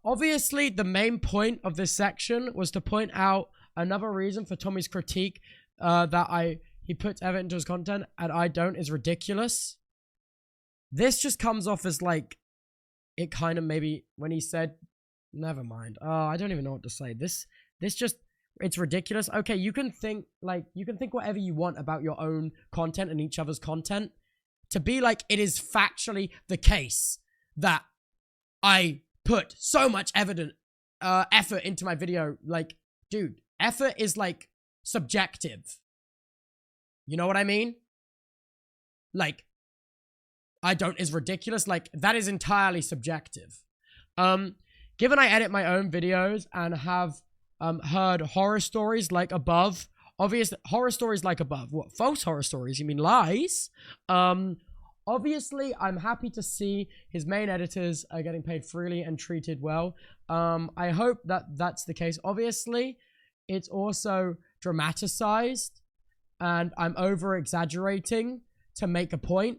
Obviously, the main point of this section was to point out another reason for Tommy's critique that he puts effort into his content and I don't is ridiculous. This just comes off as like, it kind of maybe when he said, never mind. I don't even know what to say. This just, it's ridiculous. Okay, you can think whatever you want about your own content and each other's content. To be like, it is factually the case that I put so much effort into my video. Like, dude, effort is like subjective. You know what I mean? Like, I don't is ridiculous. Like, that is entirely subjective. Given I edit my own videos and have heard horror stories like above. Obvious horror stories like above. What? False horror stories? You mean lies? Obviously, I'm happy to see his main editors are getting paid freely and treated well. I hope that that's the case. Obviously, it's also dramatized, and I'm over-exaggerating to make a point.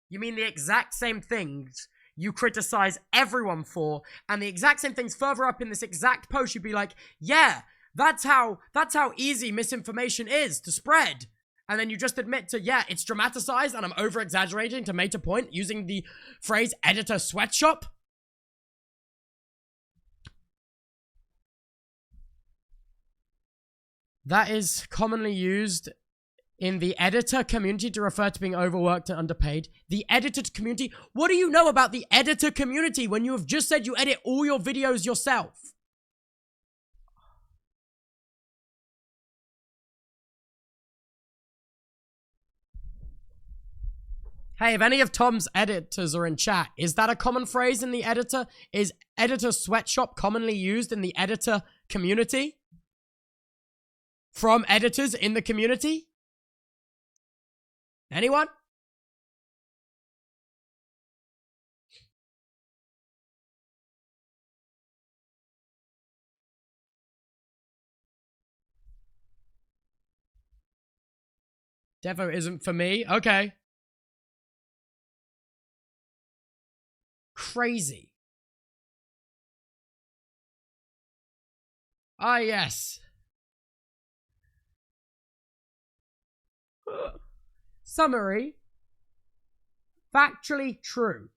You mean the exact same things you criticize everyone for, and the exact same things further up in this exact post, you'd be like, yeah, that's how easy misinformation is to spread. And then you just admit to, yeah, it's dramatized and I'm over-exaggerating to make a point using the phrase editor sweatshop. That is commonly used in the editor community to refer to being overworked and underpaid. The editor community? What do you know about the editor community when you have just said you edit all your videos yourself? Hey, if any of Tom's editors are in chat, is that a common phrase in the editor? Is editor sweatshop commonly used in the editor community? From editors in the community? Anyone? Devo isn't for me. Okay. Crazy. Ah, yes. Summary. Factually true.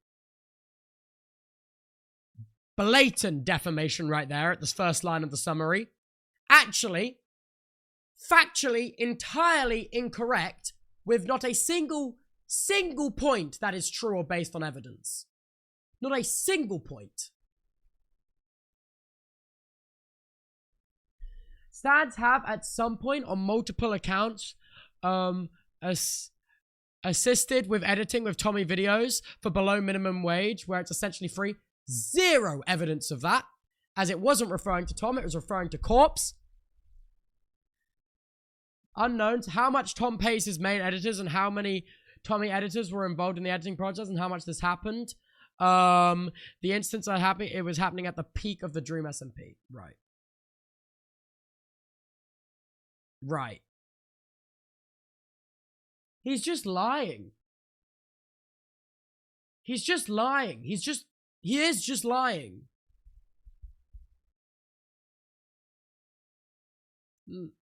Blatant defamation right there at this first line of the summary. Actually, factually entirely incorrect with not a single point that is true or based on evidence. Not a single point. Stands have at some point on multiple accounts assisted with editing with Tommy videos for below minimum wage, where it's essentially free. Zero evidence of that, as it wasn't referring to Tom, it was referring to Corpse. Unknowns, how much Tom pays his main editors and how many Tommy editors were involved in the editing process and how much this happened. The instance it was happening at the peak of the Dream SMP. Right. Right. He's just lying. He's just lying. He is just lying.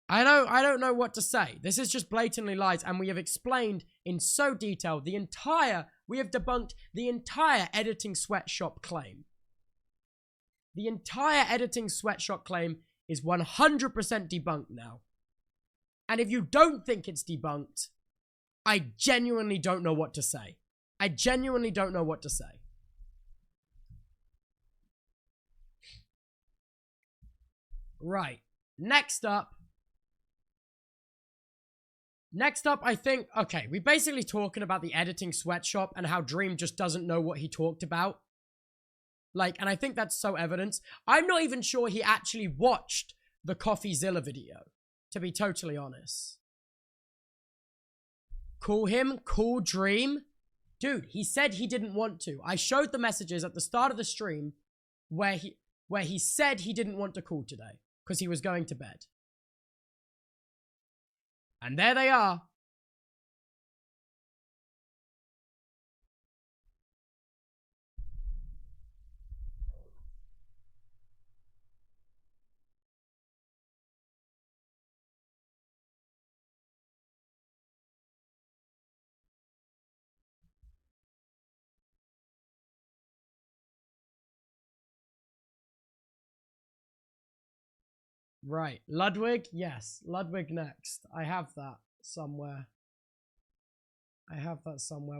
I don't know what to say. This is just blatantly lies, and we have explained in so detail we have debunked the entire editing sweatshop claim. The entire editing sweatshop claim is 100% debunked now. And if you don't think it's debunked, I genuinely don't know what to say. I genuinely don't know what to say. Right. Next up, I think, okay, we're basically talking about the editing sweatshop and how Dream just doesn't know what he talked about. Like, and I think that's so evident. I'm not even sure he actually watched the CoffeeZilla video, to be totally honest. Call him, call Dream. Dude, he said he didn't want to. I showed the messages at the start of the stream where he said he didn't want to call today because he was going to bed. And there they are. Right. Ludwig? Yes. Ludwig next. I have that somewhere.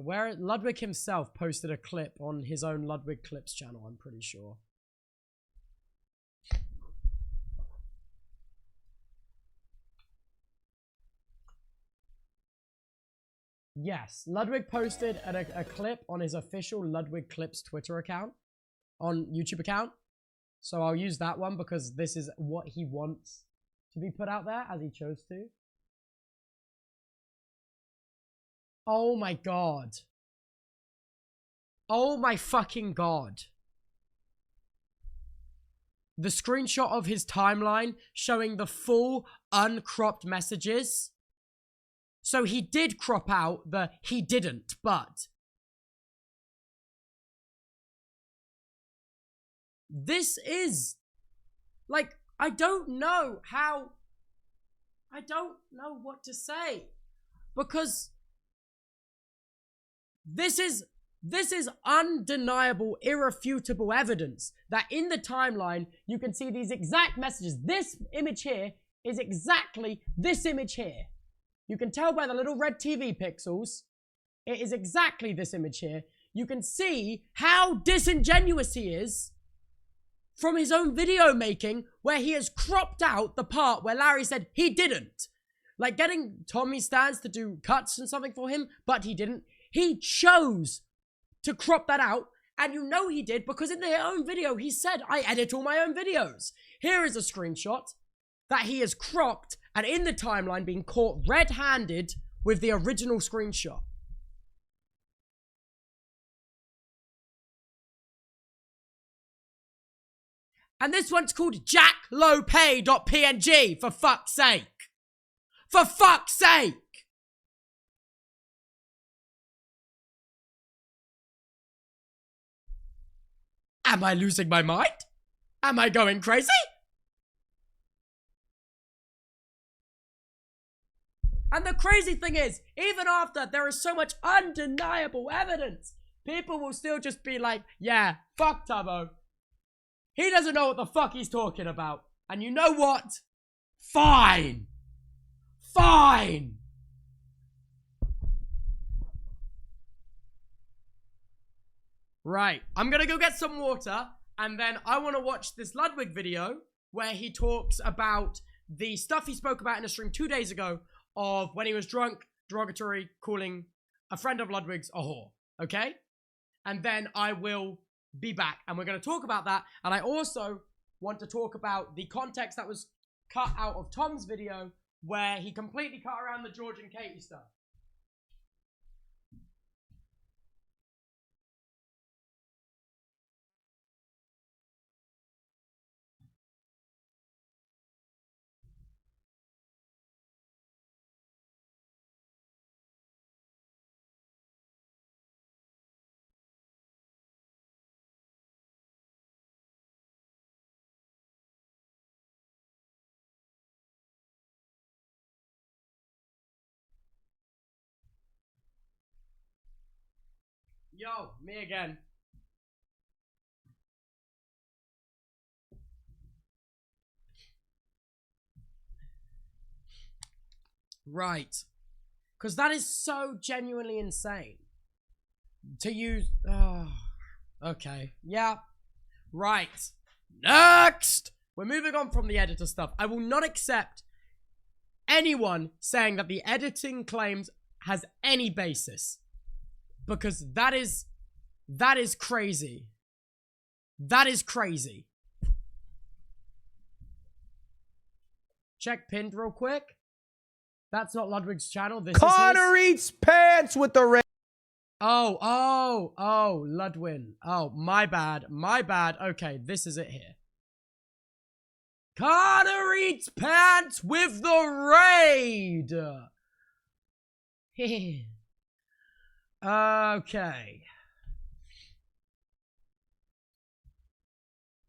Where Ludwig himself posted a clip on his own Ludwig Clips channel, I'm pretty sure. Yes. Ludwig posted a clip on his official Ludwig Clips Twitter account. on YouTube account. So I'll use that one because this is what he wants to be put out there as he chose to. Oh my God. Oh my fucking God. The screenshot of his timeline showing the full uncropped messages. So he did crop out the he didn't, but this is like, I don't know what to say, because this is undeniable, irrefutable evidence that in the timeline you can see these exact messages. This image here is exactly this image here. You can tell by the little red TV pixels, it is exactly this image here. You can see how disingenuous he is from his own video making, where he has cropped out the part where Larry said he didn't. Like getting Tommy Stans to do cuts and something for him, but he didn't. He chose to crop that out, and you know he did because in their own video he said, I edit all my own videos. Here is a screenshot that he has cropped and in the timeline being caught red-handed with the original screenshot. And this one's called jacklopay.png, for fuck's sake. For fuck's sake! Am I losing my mind? Am I going crazy? And the crazy thing is, even after there is so much undeniable evidence, people will still just be like, yeah, fuck Tubbo. He doesn't know what the fuck he's talking about. And you know what? Fine. Fine. Right, I'm gonna go get some water, and then I want to watch this Ludwig video where he talks about the stuff he spoke about in a stream 2 days ago of when he was drunk, derogatory, calling a friend of Ludwig's a whore, okay? And then I will be back, and we're going to talk about that, and I also want to talk about the context that was cut out of Tom's video where he completely cut around the George and Katie stuff. Yo, me again. Right. Because that is so genuinely insane. To use... Oh, okay. Yeah. Right. Next! We're moving on from the editor stuff. I will not accept anyone saying that the editing claims has any basis. Because that is crazy. That is crazy. Check pinned real quick. That's not Ludwig's channel. This Connor is his. eats pants with the red. Oh, Ludwig. Oh, my bad. My bad. Okay, this is it here. Connor eats pants with the raid. Okay.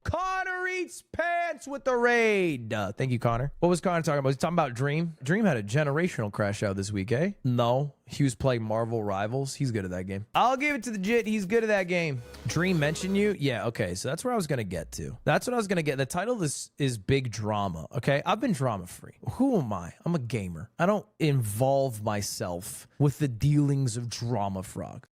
Connor eats pants with the raid. Thank you, Connor. What was Connor talking about? Was he talking about Dream? Dream had a generational crash out this week, eh? No. He was playing Marvel Rivals. He's good at that game. I'll give it to the Jit. He's good at that game. Dream mentioned you? Yeah, okay. So that's where I was going to get to. That's what I was going to get. The title of this is Big Drama, okay? I've been drama-free. Who am I? I'm a gamer. I don't involve myself with the dealings of Drama Frog.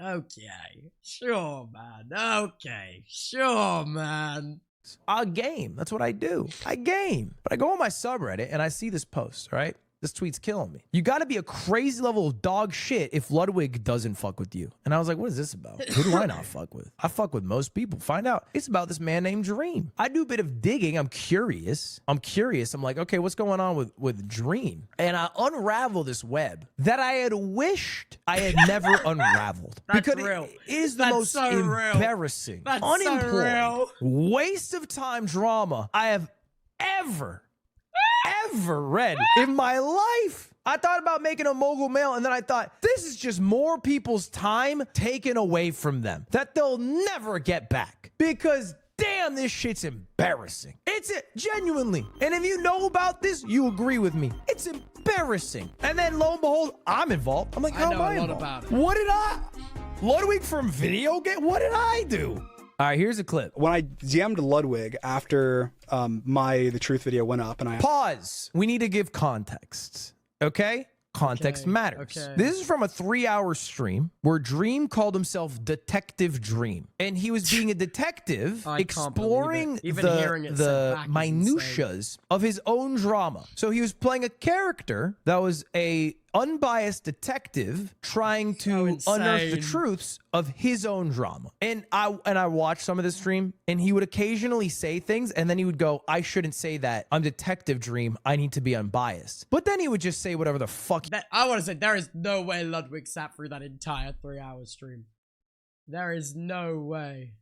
Okay. Sure, man. Okay. Sure, man. I game. That's what I do. I game. But I go on my subreddit and I see this post, right? This tweet's killing me. You got to be a crazy level of dog shit if Ludwig doesn't fuck with you. And I was like, what is this about? Who do I not fuck with? I fuck with most people. Find out. It's about this man named Dream. I do a bit of digging. I'm curious. I'm like, okay, what's going on with Dream? And I unravel this web that I had wished I had never unraveled. That's because real. It is the That's most so real. embarrassing, That's so unemployed, real. waste of time drama I have ever read in my life. I thought about making a mogul mail, and then I thought, this is just more people's time taken away from them that they'll never get back. Because damn, this shit's embarrassing. It's genuinely. And if you know about this, you agree with me. It's embarrassing. And then lo and behold, I'm involved. I'm like, how am I involved? About it. What did I? Ludwig from video game? What did I do? All right, here's a clip. When I DM'd Ludwig after the truth video went up, and I pause. We need to give context. Okay? Context matters. Okay. This is from a 3-hour stream where Dream called himself Detective Dream. And he was being a detective exploring the minutiae of his own drama. So he was playing a character that was a unbiased detective trying to unearth the truths of his own drama. And I watched some of this stream, and he would occasionally say things, and then he would go, I shouldn't say that. I'm Detective Dream. I need to be unbiased. But then he would just say whatever the fuck. I want to say, there is no way Ludwig sat through that entire 3-hour stream. There is no way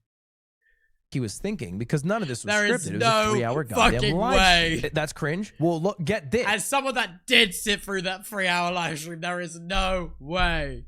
he was thinking, because none of this was there scripted. Is it was no a 3-hour goddamn fucking live way. stream. That's cringe. Well, look, get this. As someone that did sit through that 3-hour live stream, there is no way.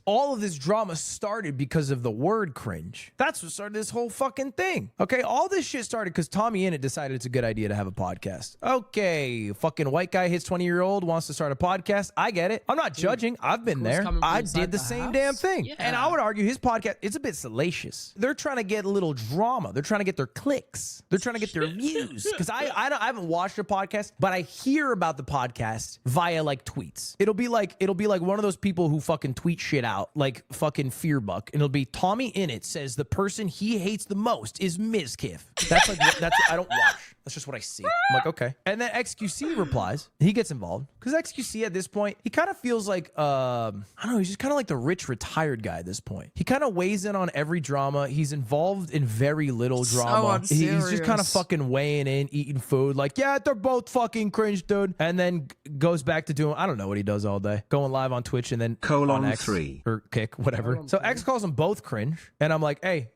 All of this drama started because of the word cringe. That's what started this whole fucking thing. Okay, all this shit started because Tommy Innit decided it's a good idea to have a podcast. Okay, fucking white guy hits 20-year-old, wants to start a podcast. I get it. I'm not judging. I've been there. I did the same damn thing. Yeah. And I would argue his podcast, it's a bit salacious. They're trying to get a little drama. They're trying to get their clicks. They're trying to get their views. Because I haven't watched a podcast, but I hear about the podcast via like tweets. It'll be like one of those people who fucking tweet shit out like fucking Fearbuck, and it'll be Tommy Innit says the person he hates the most is Mizkiff. That's like I don't watch. That's just what I see. I'm like, okay. And then XQC replies. He gets involved because XQC at this point, he kind of feels like I don't know. He's just kind of like the rich retired guy at this point. He kind of weighs in on every drama. He's involved in very little drama. He's just kind of fucking weighing in, eating food. Like, yeah, they're both fucking cringe, dude. And then goes back to doing I don't know what he does all day, going live on Twitch and then on X 3 or Kick, whatever. So X calls them both cringe, and I'm like, hey,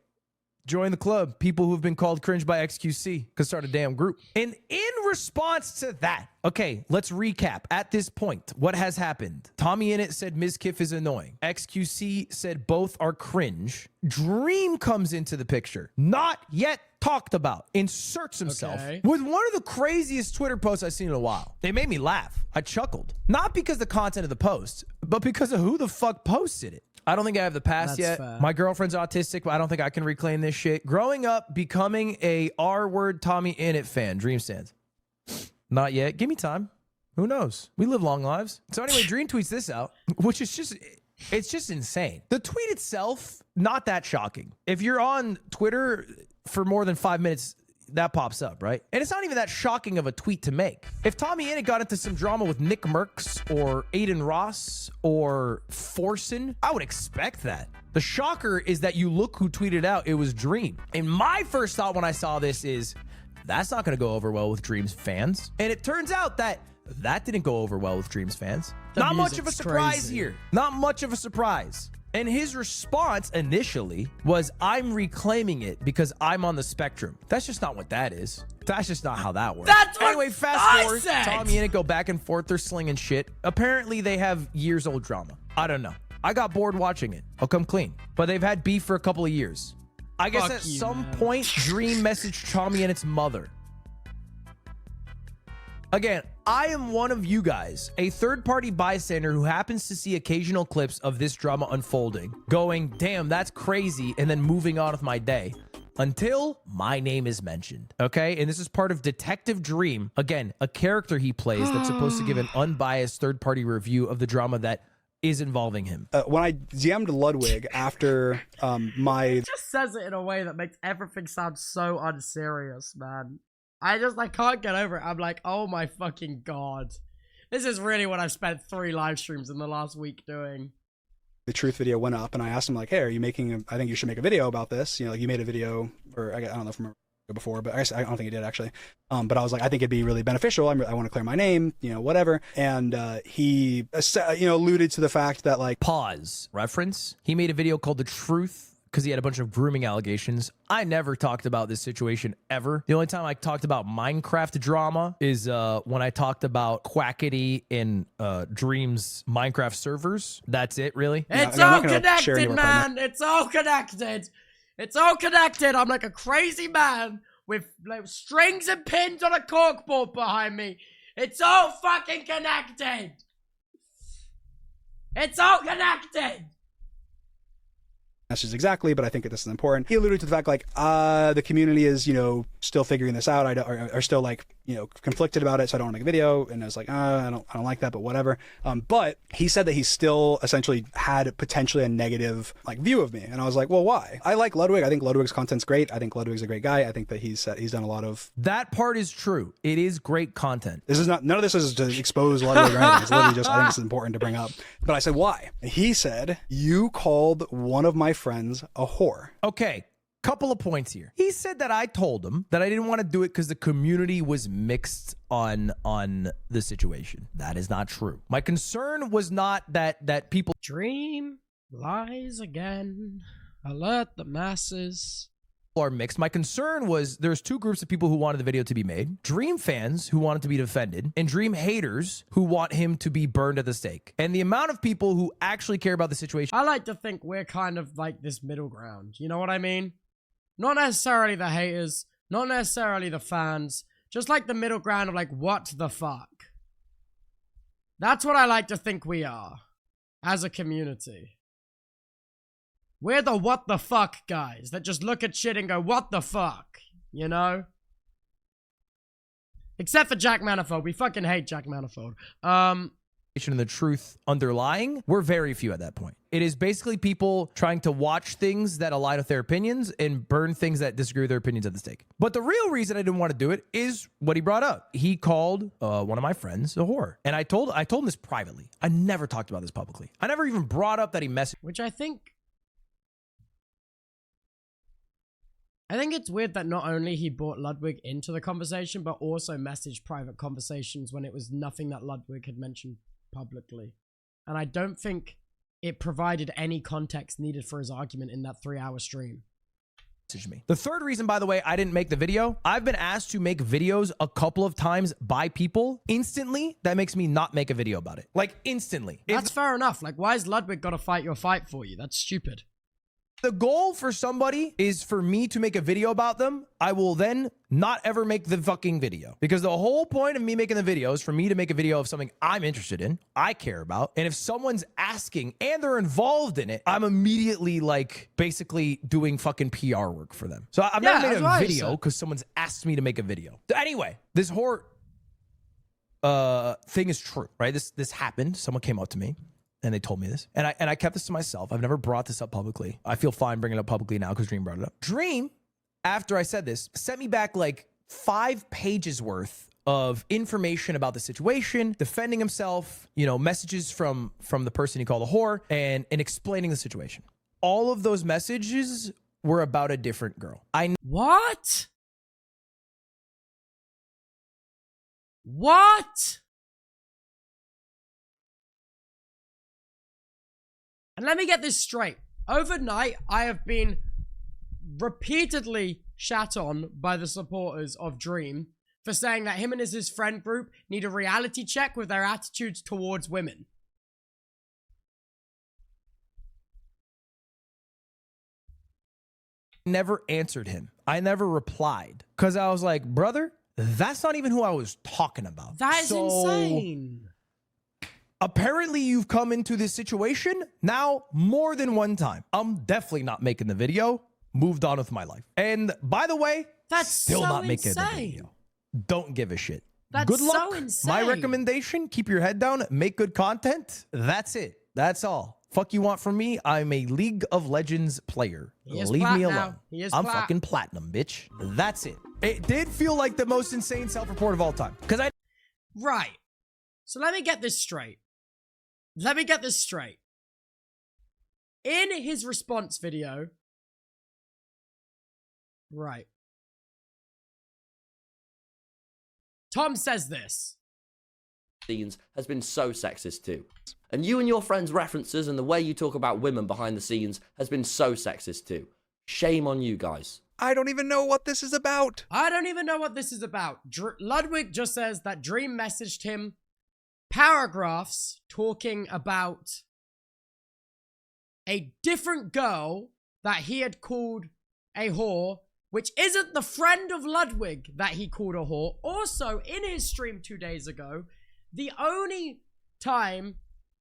join the club. People who've been called cringe by XQC could start a damn group. And in response to that, okay, let's recap. At this point, what has happened? Tommy Innit said Mizkiff is annoying. XQC said both are cringe. Dream comes into the picture. Not yet talked about. Inserts himself with one of the craziest Twitter posts I've seen in a while. They made me laugh. I chuckled. Not because of the content of the post, but because of who the fuck posted it. I don't think I have the past yet. Fair. My girlfriend's autistic, but I don't think I can reclaim this shit. Growing up, becoming a R-word Tommy Innit fan. Dream stands. Not yet. Give me time. Who knows? We live long lives. So anyway, Dream tweets this out, which is just, it's just insane. The tweet itself, not that shocking. If you're on Twitter for more than 5 minutes, that pops up, right? And it's not even that shocking of a tweet to make. If Tommy Innit got into some drama with Nick Merckx or Aiden Ross or Forsen, I would expect that. The shocker is that you look who tweeted out, it was Dream. And my first thought when I saw this is, that's not going to go over well with Dream's fans. And it turns out that didn't go over well with Dream's fans. Not much of a surprise here. Not much of a surprise. And his response initially was, I'm reclaiming it because I'm on the spectrum. That's just not what that is. That's just not how that works. That's what anyway, fast forward. Tommy Innit go back and forth. They're slinging shit. Apparently, they have years old drama. I don't know. I got bored watching it. I'll come clean. But they've had beef for a couple of years. I guess at some point, Dream messaged Tommy Innit's mother. Again, I am one of you guys, a third-party bystander who happens to see occasional clips of this drama unfolding, going, damn, that's crazy, and then moving on with my day. Until my name is mentioned, okay? And this is part of Detective Dream. Again, a character he plays that's supposed to give an unbiased third-party review of the drama that is involving him. When I DM'd Ludwig after It just says it in a way that makes everything sound so unserious, man. I can't get over it. I'm like, oh my fucking god. This is really what I've spent 3 live streams in the last week doing. The truth video went up, and I asked him like, "Hey, are you making? I think you should make a video about this. You know, like you made a video, or I don't know from before, but I don't think he did actually. But I was like, I think it'd be really beneficial. I want to clear my name, you know, whatever. And he, you know, alluded to the fact that like pause reference. He made a video called "The Truth" because he had a bunch of grooming allegations. I never talked about this situation ever. The only time I talked about Minecraft drama is when I talked about Quackity in Dream's Minecraft servers. That's it, really. It's all connected, man. It's all connected. It's all connected. I'm like a crazy man with like strings and pins on a corkboard behind me. It's all fucking connected. It's all connected. message exactly, but I think that this is important. He alluded to the fact like the community is, you know, still figuring this out. Are still like, you know, conflicted about it, so I don't want to make a video. And I was like, I don't like that, but whatever. But he said that he still essentially had potentially a negative like view of me, and I was like, well, why? I like Ludwig. I think Ludwig's content's great. I think Ludwig's a great guy. I think that he's done a lot of that part is true. It is great content. This is not, none of this is to expose Ludwig or anything. It's literally just, I think this is important to bring up. But I said, why? He said, you called one of my friends a whore. Okay. Couple of points here. He said that I told him that I didn't want to do it because the community was mixed on the situation. That is not true. My concern was not that people Dream lies again. Alert the masses. are mixed. My concern was there's two groups of people who wanted the video to be made. Dream fans who wanted to be defended, and Dream haters who want him to be burned at the stake. And the amount of people who actually care about the situation. I like to think we're kind of like this middle ground. You know what I mean? Not necessarily the haters, not necessarily the fans, just like the middle ground of like, what the fuck? That's what I like to think we are as a community. We're the what the fuck guys that just look at shit and go, what the fuck? You know? Except for Jack Manifold. We fucking hate Jack Manifold. And the truth underlying, we're very few at that point. It is basically people trying to watch things that align with their opinions and burn things that disagree with their opinions at the stake. But the real reason I didn't want to do it is what he brought up. He called one of my friends a whore. And I told him this privately. I never talked about this publicly. I never even brought up that he messaged. Which I think it's weird that not only he brought Ludwig into the conversation, but also messaged private conversations when it was nothing that Ludwig had mentioned publicly. And I don't think it provided any context needed for his argument in that 3-hour stream. Me. The third reason, by the way, I didn't make the video, I've been asked to make videos a couple of times by people instantly. That makes me not make a video about it. Like instantly. That's fair enough. Like, why is Ludwig got to fight your fight for you? That's stupid. The goal for somebody is for me to make a video about them. I will then not ever make the fucking video, because the whole point of me making the video is for me to make a video of something I'm interested in, I care about. And if someone's asking and they're involved in it, I'm immediately like basically doing fucking PR work for them. So I've never made a video because someone's asked me to make a video. Anyway, this whore thing is true, right? This happened. Someone came up to me and they told me this, and I kept this to myself. I've never brought this up publicly. I feel fine bringing it up publicly now because Dream brought it up. Dream, after I said this, sent me back like 5 pages worth of information about the situation, defending himself, you know, messages from the person he called a whore, and explaining the situation. All of those messages were about a different girl. What? What? And let me get this straight. Overnight, I have been repeatedly shat on by the supporters of Dream for saying that him and his friend group need a reality check with their attitudes towards women. Never answered him. I never replied because I was like, brother, that's not even who I was talking about. That is insane. Apparently, you've come into this situation now more than one time. I'm definitely not making the video. Moved on with my life. And by the way, that's still so not making insane. the video. Don't give a shit. That's good luck. so insane. My recommendation, keep your head down, make good content. That's it. That's all. Fuck you want from me? I'm a League of Legends player. Leave me alone. I'm fucking platinum, bitch. That's it. It did feel like the most insane self-report of all time. Because Right. So let me get this straight. Let me get this straight. In his response video, right, Tom says this. Scenes has been so sexist too. And you and your friends' references and the way you talk about women behind the scenes has been so sexist too. Shame on you guys. I don't even know what this is about. I don't even know what this is about. Ludwig just says that Dream messaged him paragraphs talking about a different girl that he had called a whore, which isn't the friend of Ludwig that he called a whore. Also, in his stream 2 days ago, the only time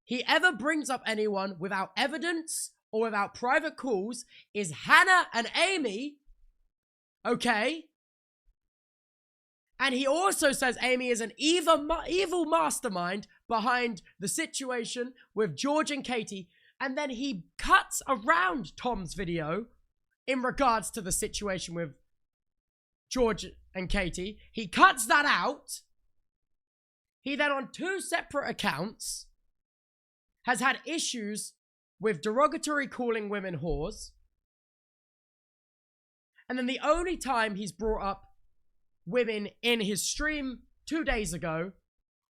he ever brings up anyone without evidence or without private calls is Hannah and Amy, okay? And he also says Amy is an evil mastermind behind the situation with George and Katie. And then he cuts around Tom's video in regards to the situation with George and Katie. He cuts that out. He then, on 2 separate accounts, has had issues with derogatory calling women whores. And then the only time he's brought up women in his stream 2 days ago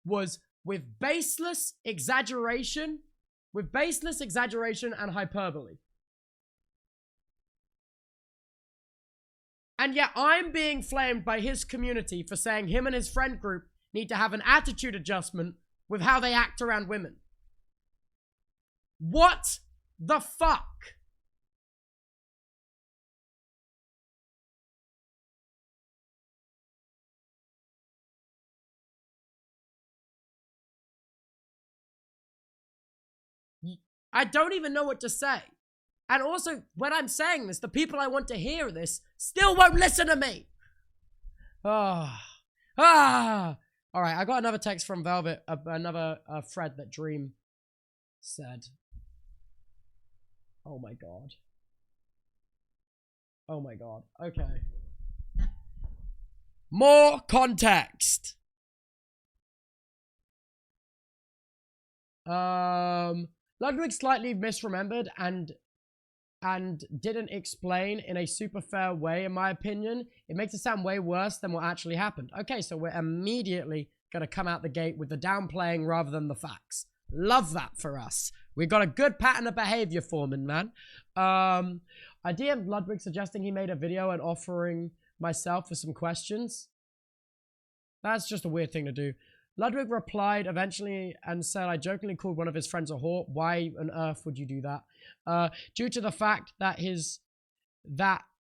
was with baseless exaggeration and hyperbole. And yet I'm being flamed by his community for saying him and his friend group need to have an attitude adjustment with how they act around women. What the fuck? I don't even know what to say. And also, when I'm saying this, the people I want to hear this still won't listen to me. All right, I got another text from Velvet, another thread that Dream said. Oh my god. Oh my god. Okay. More context. Ludwig slightly misremembered and didn't explain in a super fair way, in my opinion. It makes it sound way worse than what actually happened. Okay, so we're immediately gonna come out the gate with the downplaying rather than the facts. Love that for us. We got a good pattern of behavior forming, man. I DM'd Ludwig suggesting he made a video and offering myself for some questions. That's just a weird thing to do. Ludwig replied eventually and said, I jokingly called one of his friends a whore. Why on earth would you do that? Due to the fact that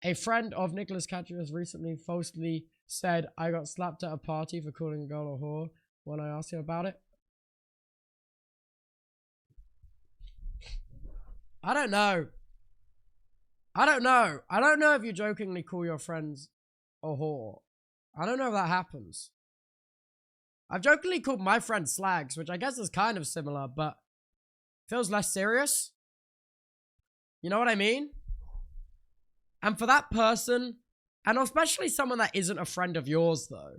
a friend of Nicholas Catcher has recently falsely said I got slapped at a party for calling a girl a whore when I asked him about it. I don't know. I don't know if you jokingly call your friends a whore. I don't know if that happens. I've jokingly called my friend slags, which I guess is kind of similar, but feels less serious. You know what I mean? And for that person, and especially someone that isn't a friend of yours, though.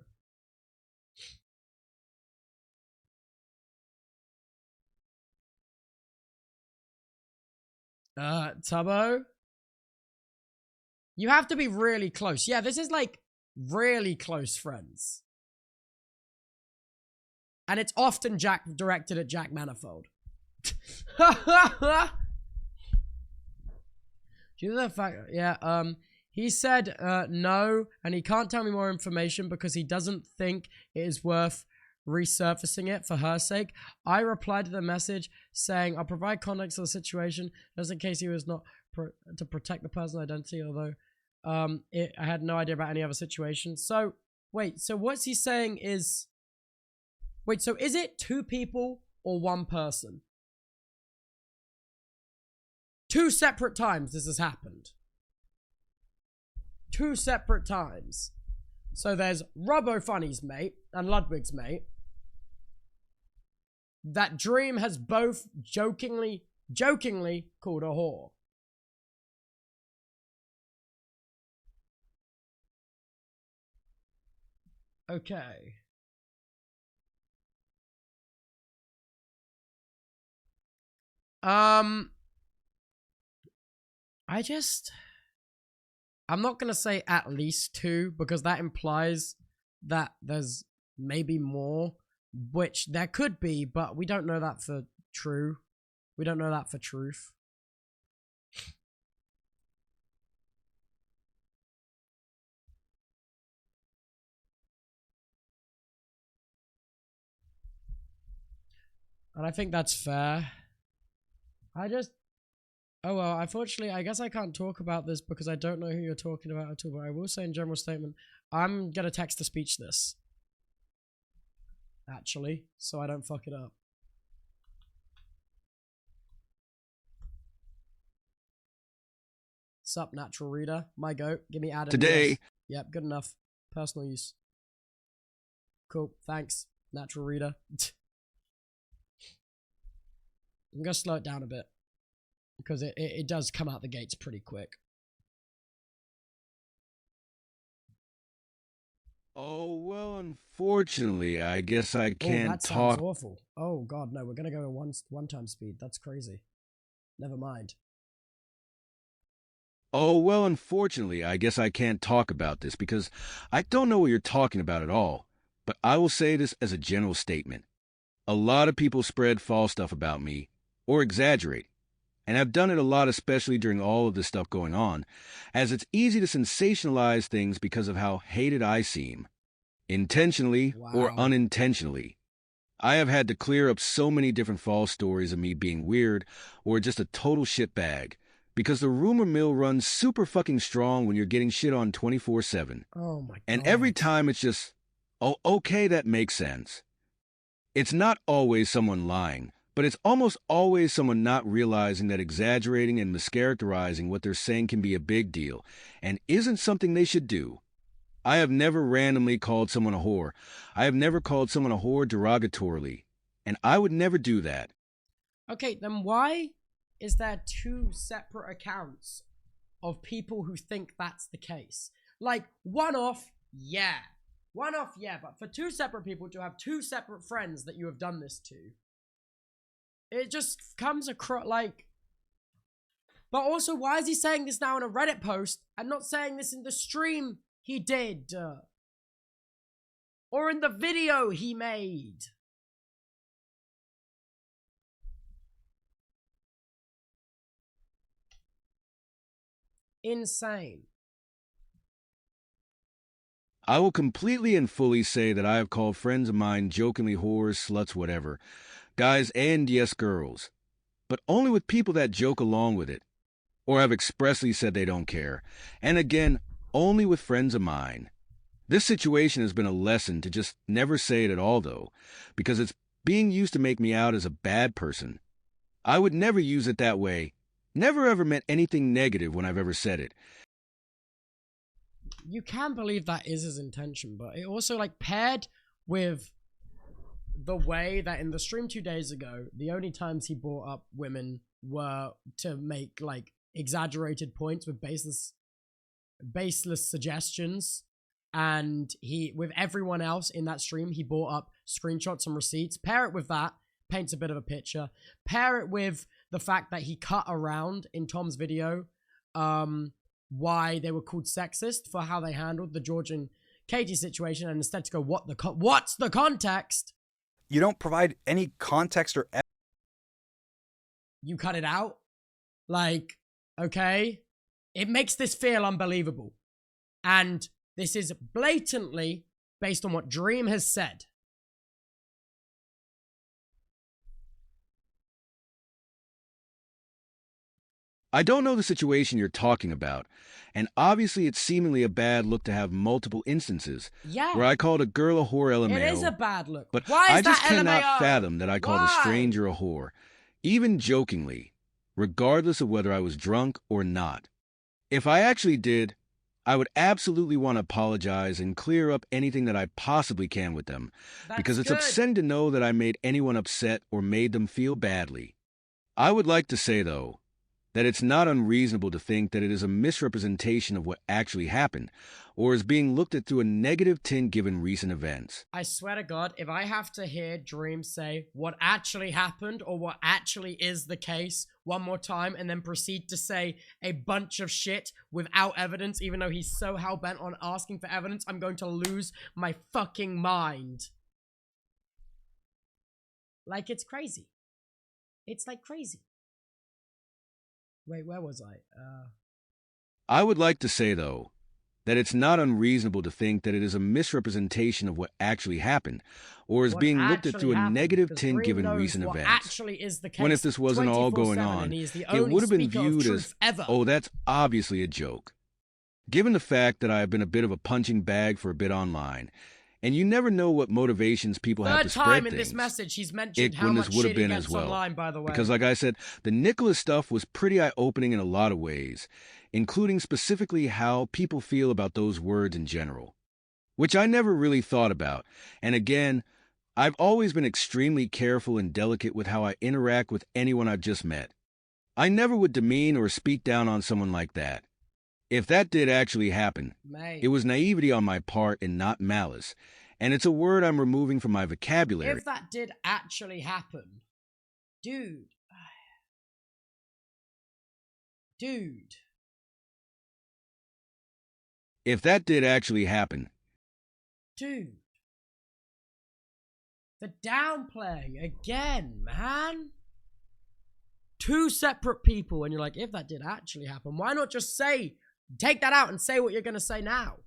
Tubbo? You have to be really close. Yeah, this is like really close friends. And it's often directed at Jack Manifold. He said no, and he can't tell me more information because he doesn't think it is worth resurfacing it for her sake. I replied to the message saying I'll provide context of the situation just in case he was not to protect the person's identity, although I had no idea about any other situation. So, wait, so what's he saying is... Wait, so is it 2 people or 1 person? 2 separate times this has happened. 2 separate times. So there's Robbo Funny's mate and Ludwig's mate. That Dream has both jokingly called a whore. Okay. I'm not gonna say at least 2 because that implies that there's maybe more, which there could be, but we don't know that for true. We don't know that for truth. And I think that's fair. Oh well, unfortunately, I guess I can't talk about this because I don't know who you're talking about at all, but I will say in general statement, I'm gonna text-to-speech this. Actually, so I don't fuck it up. Sup, natural reader? My goat. Give me Adam. Today. Yep, good enough. Personal use. Cool, thanks, natural reader. I'm gonna slow it down a bit because it does come out the gates pretty quick. Oh, well, unfortunately, I guess I can't that talk. Sounds awful. Oh god, no, we're gonna go in one time speed. That's crazy. Never mind. Oh, well, unfortunately, I guess I can't talk about this because I don't know what you're talking about at all. But I will say this as a general statement. A lot of people spread false stuff about me, or exaggerate. And I've done it a lot, especially during all of this stuff going on, as it's easy to sensationalize things because of how hated I seem. Intentionally or unintentionally. I have had to clear up so many different false stories of me being weird or just a total shitbag. Because the rumor mill runs super fucking strong when you're getting shit on 24/7. Oh my god. And every time it's just, oh, okay, that makes sense. It's not always someone lying, but it's almost always someone not realizing that exaggerating and mischaracterizing what they're saying can be a big deal and isn't something they should do. I have never randomly called someone a whore. I have never called someone a whore derogatorily, and I would never do that. Okay, then why is there 2 separate accounts of people who think that's the case? Like, one off, yeah. One off, yeah, but for 2 separate people to have 2 separate friends that you have done this to, it just comes across like... But also, why is he saying this now in a Reddit post and not saying this in the stream he did? Or in the video he made? Insane. I will completely and fully say that I have called friends of mine jokingly whores, sluts, whatever. Guys and yes, girls. But only with people that joke along with it. Or have expressly said they don't care. And again, only with friends of mine. This situation has been a lesson to just never say it at all, though, because it's being used to make me out as a bad person. I would never use it that way. Never ever meant anything negative when I've ever said it. You can believe that is his intention, but it also, like, paired with the way that in the stream 2 days ago, the only times he brought up women were to make, like, exaggerated points with baseless suggestions. And he, with everyone else in that stream, he brought up screenshots and receipts. Pair it with that, paints a bit of a picture. Pair it with the fact that he cut around in Tom's video why they were called sexist for how they handled the George and Katie situation, and instead to go, what's the context? You don't provide any context or... You cut it out? Like, okay? It makes this feel unbelievable. And this is blatantly based on what Dream has said. I don't know the situation you're talking about, and obviously it's seemingly a bad look to have multiple instances where I called a girl a whore LMAO. It is a bad look. But why is I just that cannot LMAO? fathom that I called a stranger a whore, even jokingly, regardless of whether I was drunk or not. If I actually did, I would absolutely want to apologize and clear up anything that I possibly can with them, because it's upsetting to know that I made anyone upset or made them feel badly. I would like to say, though, that it's not unreasonable to think that it is a misrepresentation of what actually happened, or is being looked at through a negative tint given recent events. I swear to God, if I have to hear Dream say what actually happened or what actually is the case one more time and then proceed to say a bunch of shit without evidence, even though he's so hell-bent on asking for evidence, I'm going to lose my fucking mind. Like, it's crazy. It's like crazy. Wait, where was I? I would like to say, though, that it's not unreasonable to think that it is a misrepresentation of what actually happened, or is What being looked at actually through a happened, negative because tint Dream given knows recent what events. actually is the When case if this wasn't all going 24/7, on, and he's the it only would have been speaker of viewed truth as, ever. oh, that's obviously a joke. Given the fact that I have been a bit of a punching bag for a bit online, and you never know what motivations people have to Third spread time in things, this message he's mentioned it how wouldn't much would shit have he been gets as well. online, by the way. Because like I said, the Nicholas stuff was pretty eye-opening in a lot of ways, including specifically how people feel about those words in general, which I never really thought about. And again, I've always been extremely careful and delicate with how I interact with anyone I've just met. I never would demean or speak down on someone like that. If that did actually happen, Mate. it was naivety on my part and not malice, and it's a word I'm removing from my vocabulary. If that did actually happen, dude. Dude. If that did actually happen, Dude. The downplaying again, man. Two separate people, and you're like, if that did actually happen, why not just say, take that out and say what you're going to say now?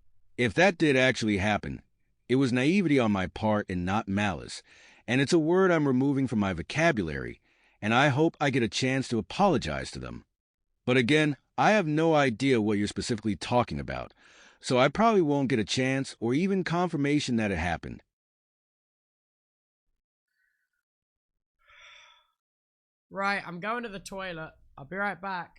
if that did actually happen, it was naivety on my part and not malice, and it's a word I'm removing from my vocabulary, and I hope I get a chance to apologize to them. But again, I have no idea what you're specifically talking about, so I probably won't get a chance or even confirmation that it happened. Right, I'm going to the toilet. I'll be right back.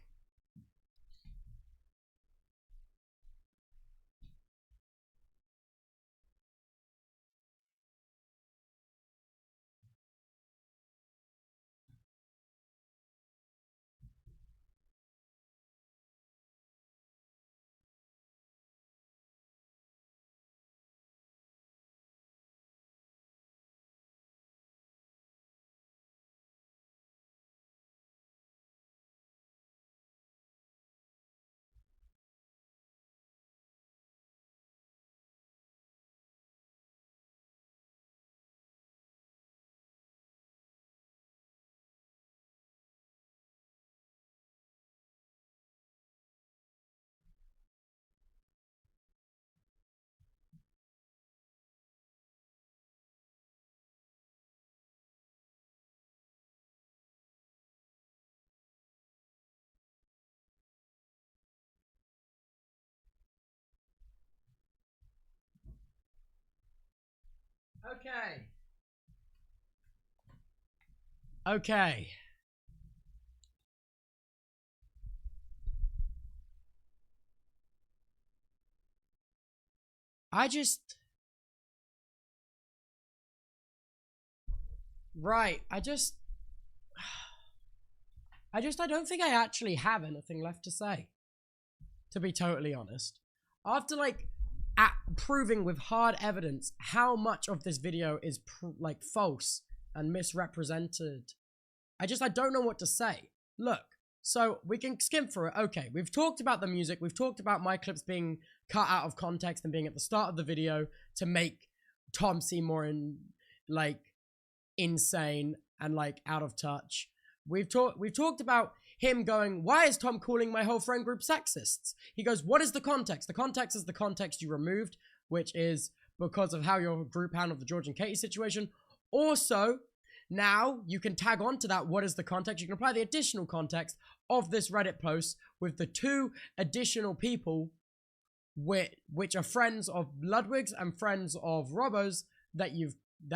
Okay. Okay. Right, I don't think I actually have anything left to say, to be totally honest. After, like, proving with hard evidence how much of this video is, like, false and misrepresented, I don't know what to say. Look, so we can skim through it. Okay, we've talked about the music. We've talked about my clips being cut out of context and being at the start of the video to make Tom seem more insane and, like, out of touch. We've talked about him going, why is Tom calling my whole friend group sexists? He goes, what is the context? The context is the context you removed, which is because of how your group handled the George and Katie situation. Also, now you can tag on to that, what is the context? You can apply the additional context of this Reddit post with the two additional people which are friends of Ludwig's and friends of Robbo's that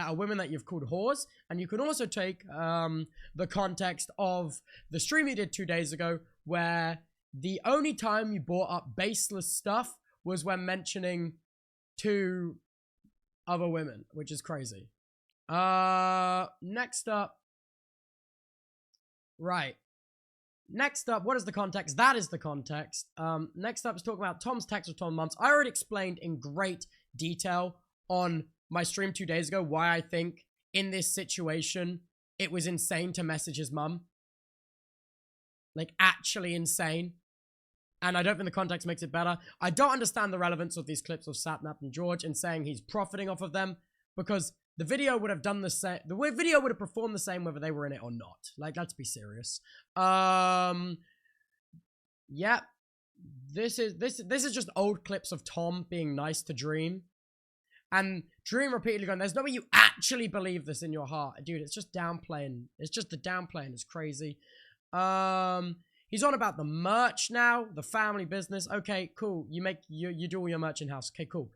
are women that you've called whores. And you can also take the context of the stream you did 2 days ago, where the only time you brought up baseless stuff was when mentioning two other women, which is crazy. Next up. Right. next up, what is the context? That is the context. Next up is talking about Tom's text with Tom's mums. I already explained in great detail on my stream 2 days ago why I think in this situation it was insane to message his mum. Like, actually insane. And I don't think the context makes it better. I don't understand the relevance of these clips of Sapnap and George in saying he's profiting off of them, because the video would have done the same. The video would have performed the same whether they were in it or not. Like, let's be serious. Yeah. This is just old clips of Tom being nice to Dream. And Dream repeatedly going, there's no way you actually believe this in your heart. Dude, it's just downplaying. It's just the downplaying is crazy. He's on about the merch now, the family business. Okay, cool. You do all your merch in-house. Okay, cool.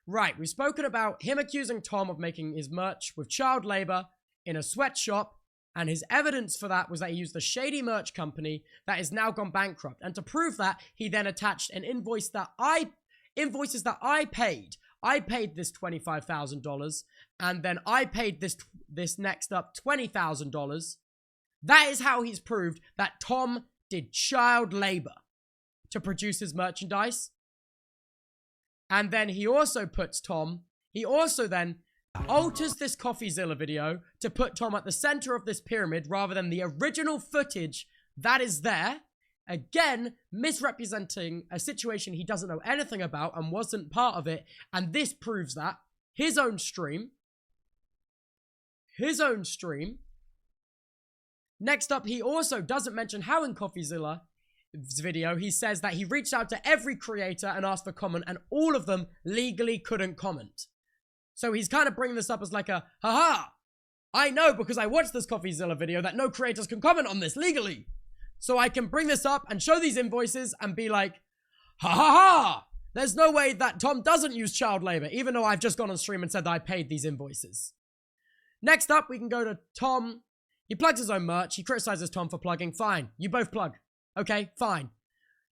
Right, we've spoken about him accusing Tom of making his merch with child labor in a sweatshop, and his evidence for that was that he used a shady merch company that is now gone bankrupt. And to prove that, he then attached an invoices that I paid. I paid this $25,000, and then I paid this next up $20,000. That is how he's proved that Tom did child labor to produce his merchandise. And then he also then alters this CoffeeZilla video to put Tom at the center of this pyramid rather than the original footage that is there. Again, misrepresenting a situation he doesn't know anything about and wasn't part of it. And this proves that. His own stream. Next up, he also doesn't mention how in CoffeeZilla's video, he says that he reached out to every creator and asked for comment, and all of them legally couldn't comment. So he's kind of bringing this up as like a, haha, I know because I watched this CoffeeZilla video that no creators can comment on this legally. So I can bring this up and show these invoices and be like, ha ha ha, there's no way that Tom doesn't use child labor, even though I've just gone on stream and said that I paid these invoices. Next up, we can go to Tom. He plugs his own merch. He criticizes Tom for plugging. Fine. You both plug. Okay, fine.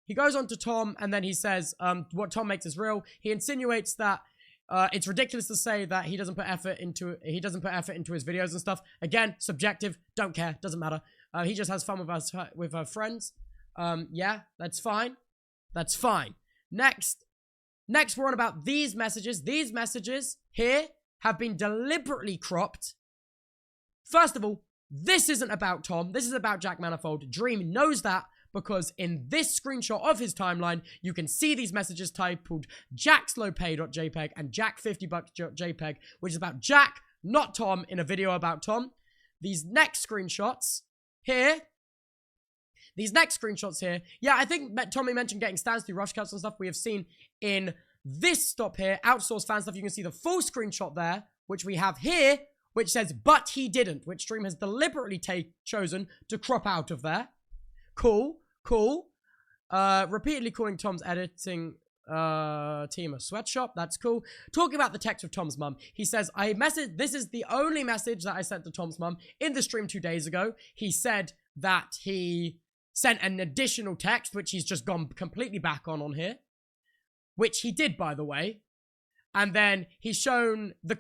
He goes on to Tom, and then he says, what Tom makes is real. He insinuates that it's ridiculous to say that he doesn't put effort into his videos and stuff. Again, subjective. Don't care. Doesn't matter. He just has fun with her friends. Yeah, that's fine. That's fine. Next, we're on about these messages. These messages here have been deliberately cropped. First of all, this isn't about Tom. This is about Jack Manifold. Dream knows that because in this screenshot of his timeline, you can see these messages titled jackslowpay.jpg and jack50bucks.jpg, which is about Jack, not Tom, in a video about Tom. These next screenshots here, yeah, I think Tommy mentioned getting stands through rush cuts and stuff. We have seen in this stop here, outsourced fan stuff. You can see the full screenshot there, which we have here, which says, but he didn't, which Stream has deliberately chosen to crop out of there. Cool. Repeatedly calling Tom's editing team a sweatshop. That's cool. Talking about the text with Tom's mum. He says, this is the only message that I sent to Tom's mum in the stream 2 days ago. He said that he sent an additional text, which he's just gone completely back on here. Which he did, by the way. And then he's shown the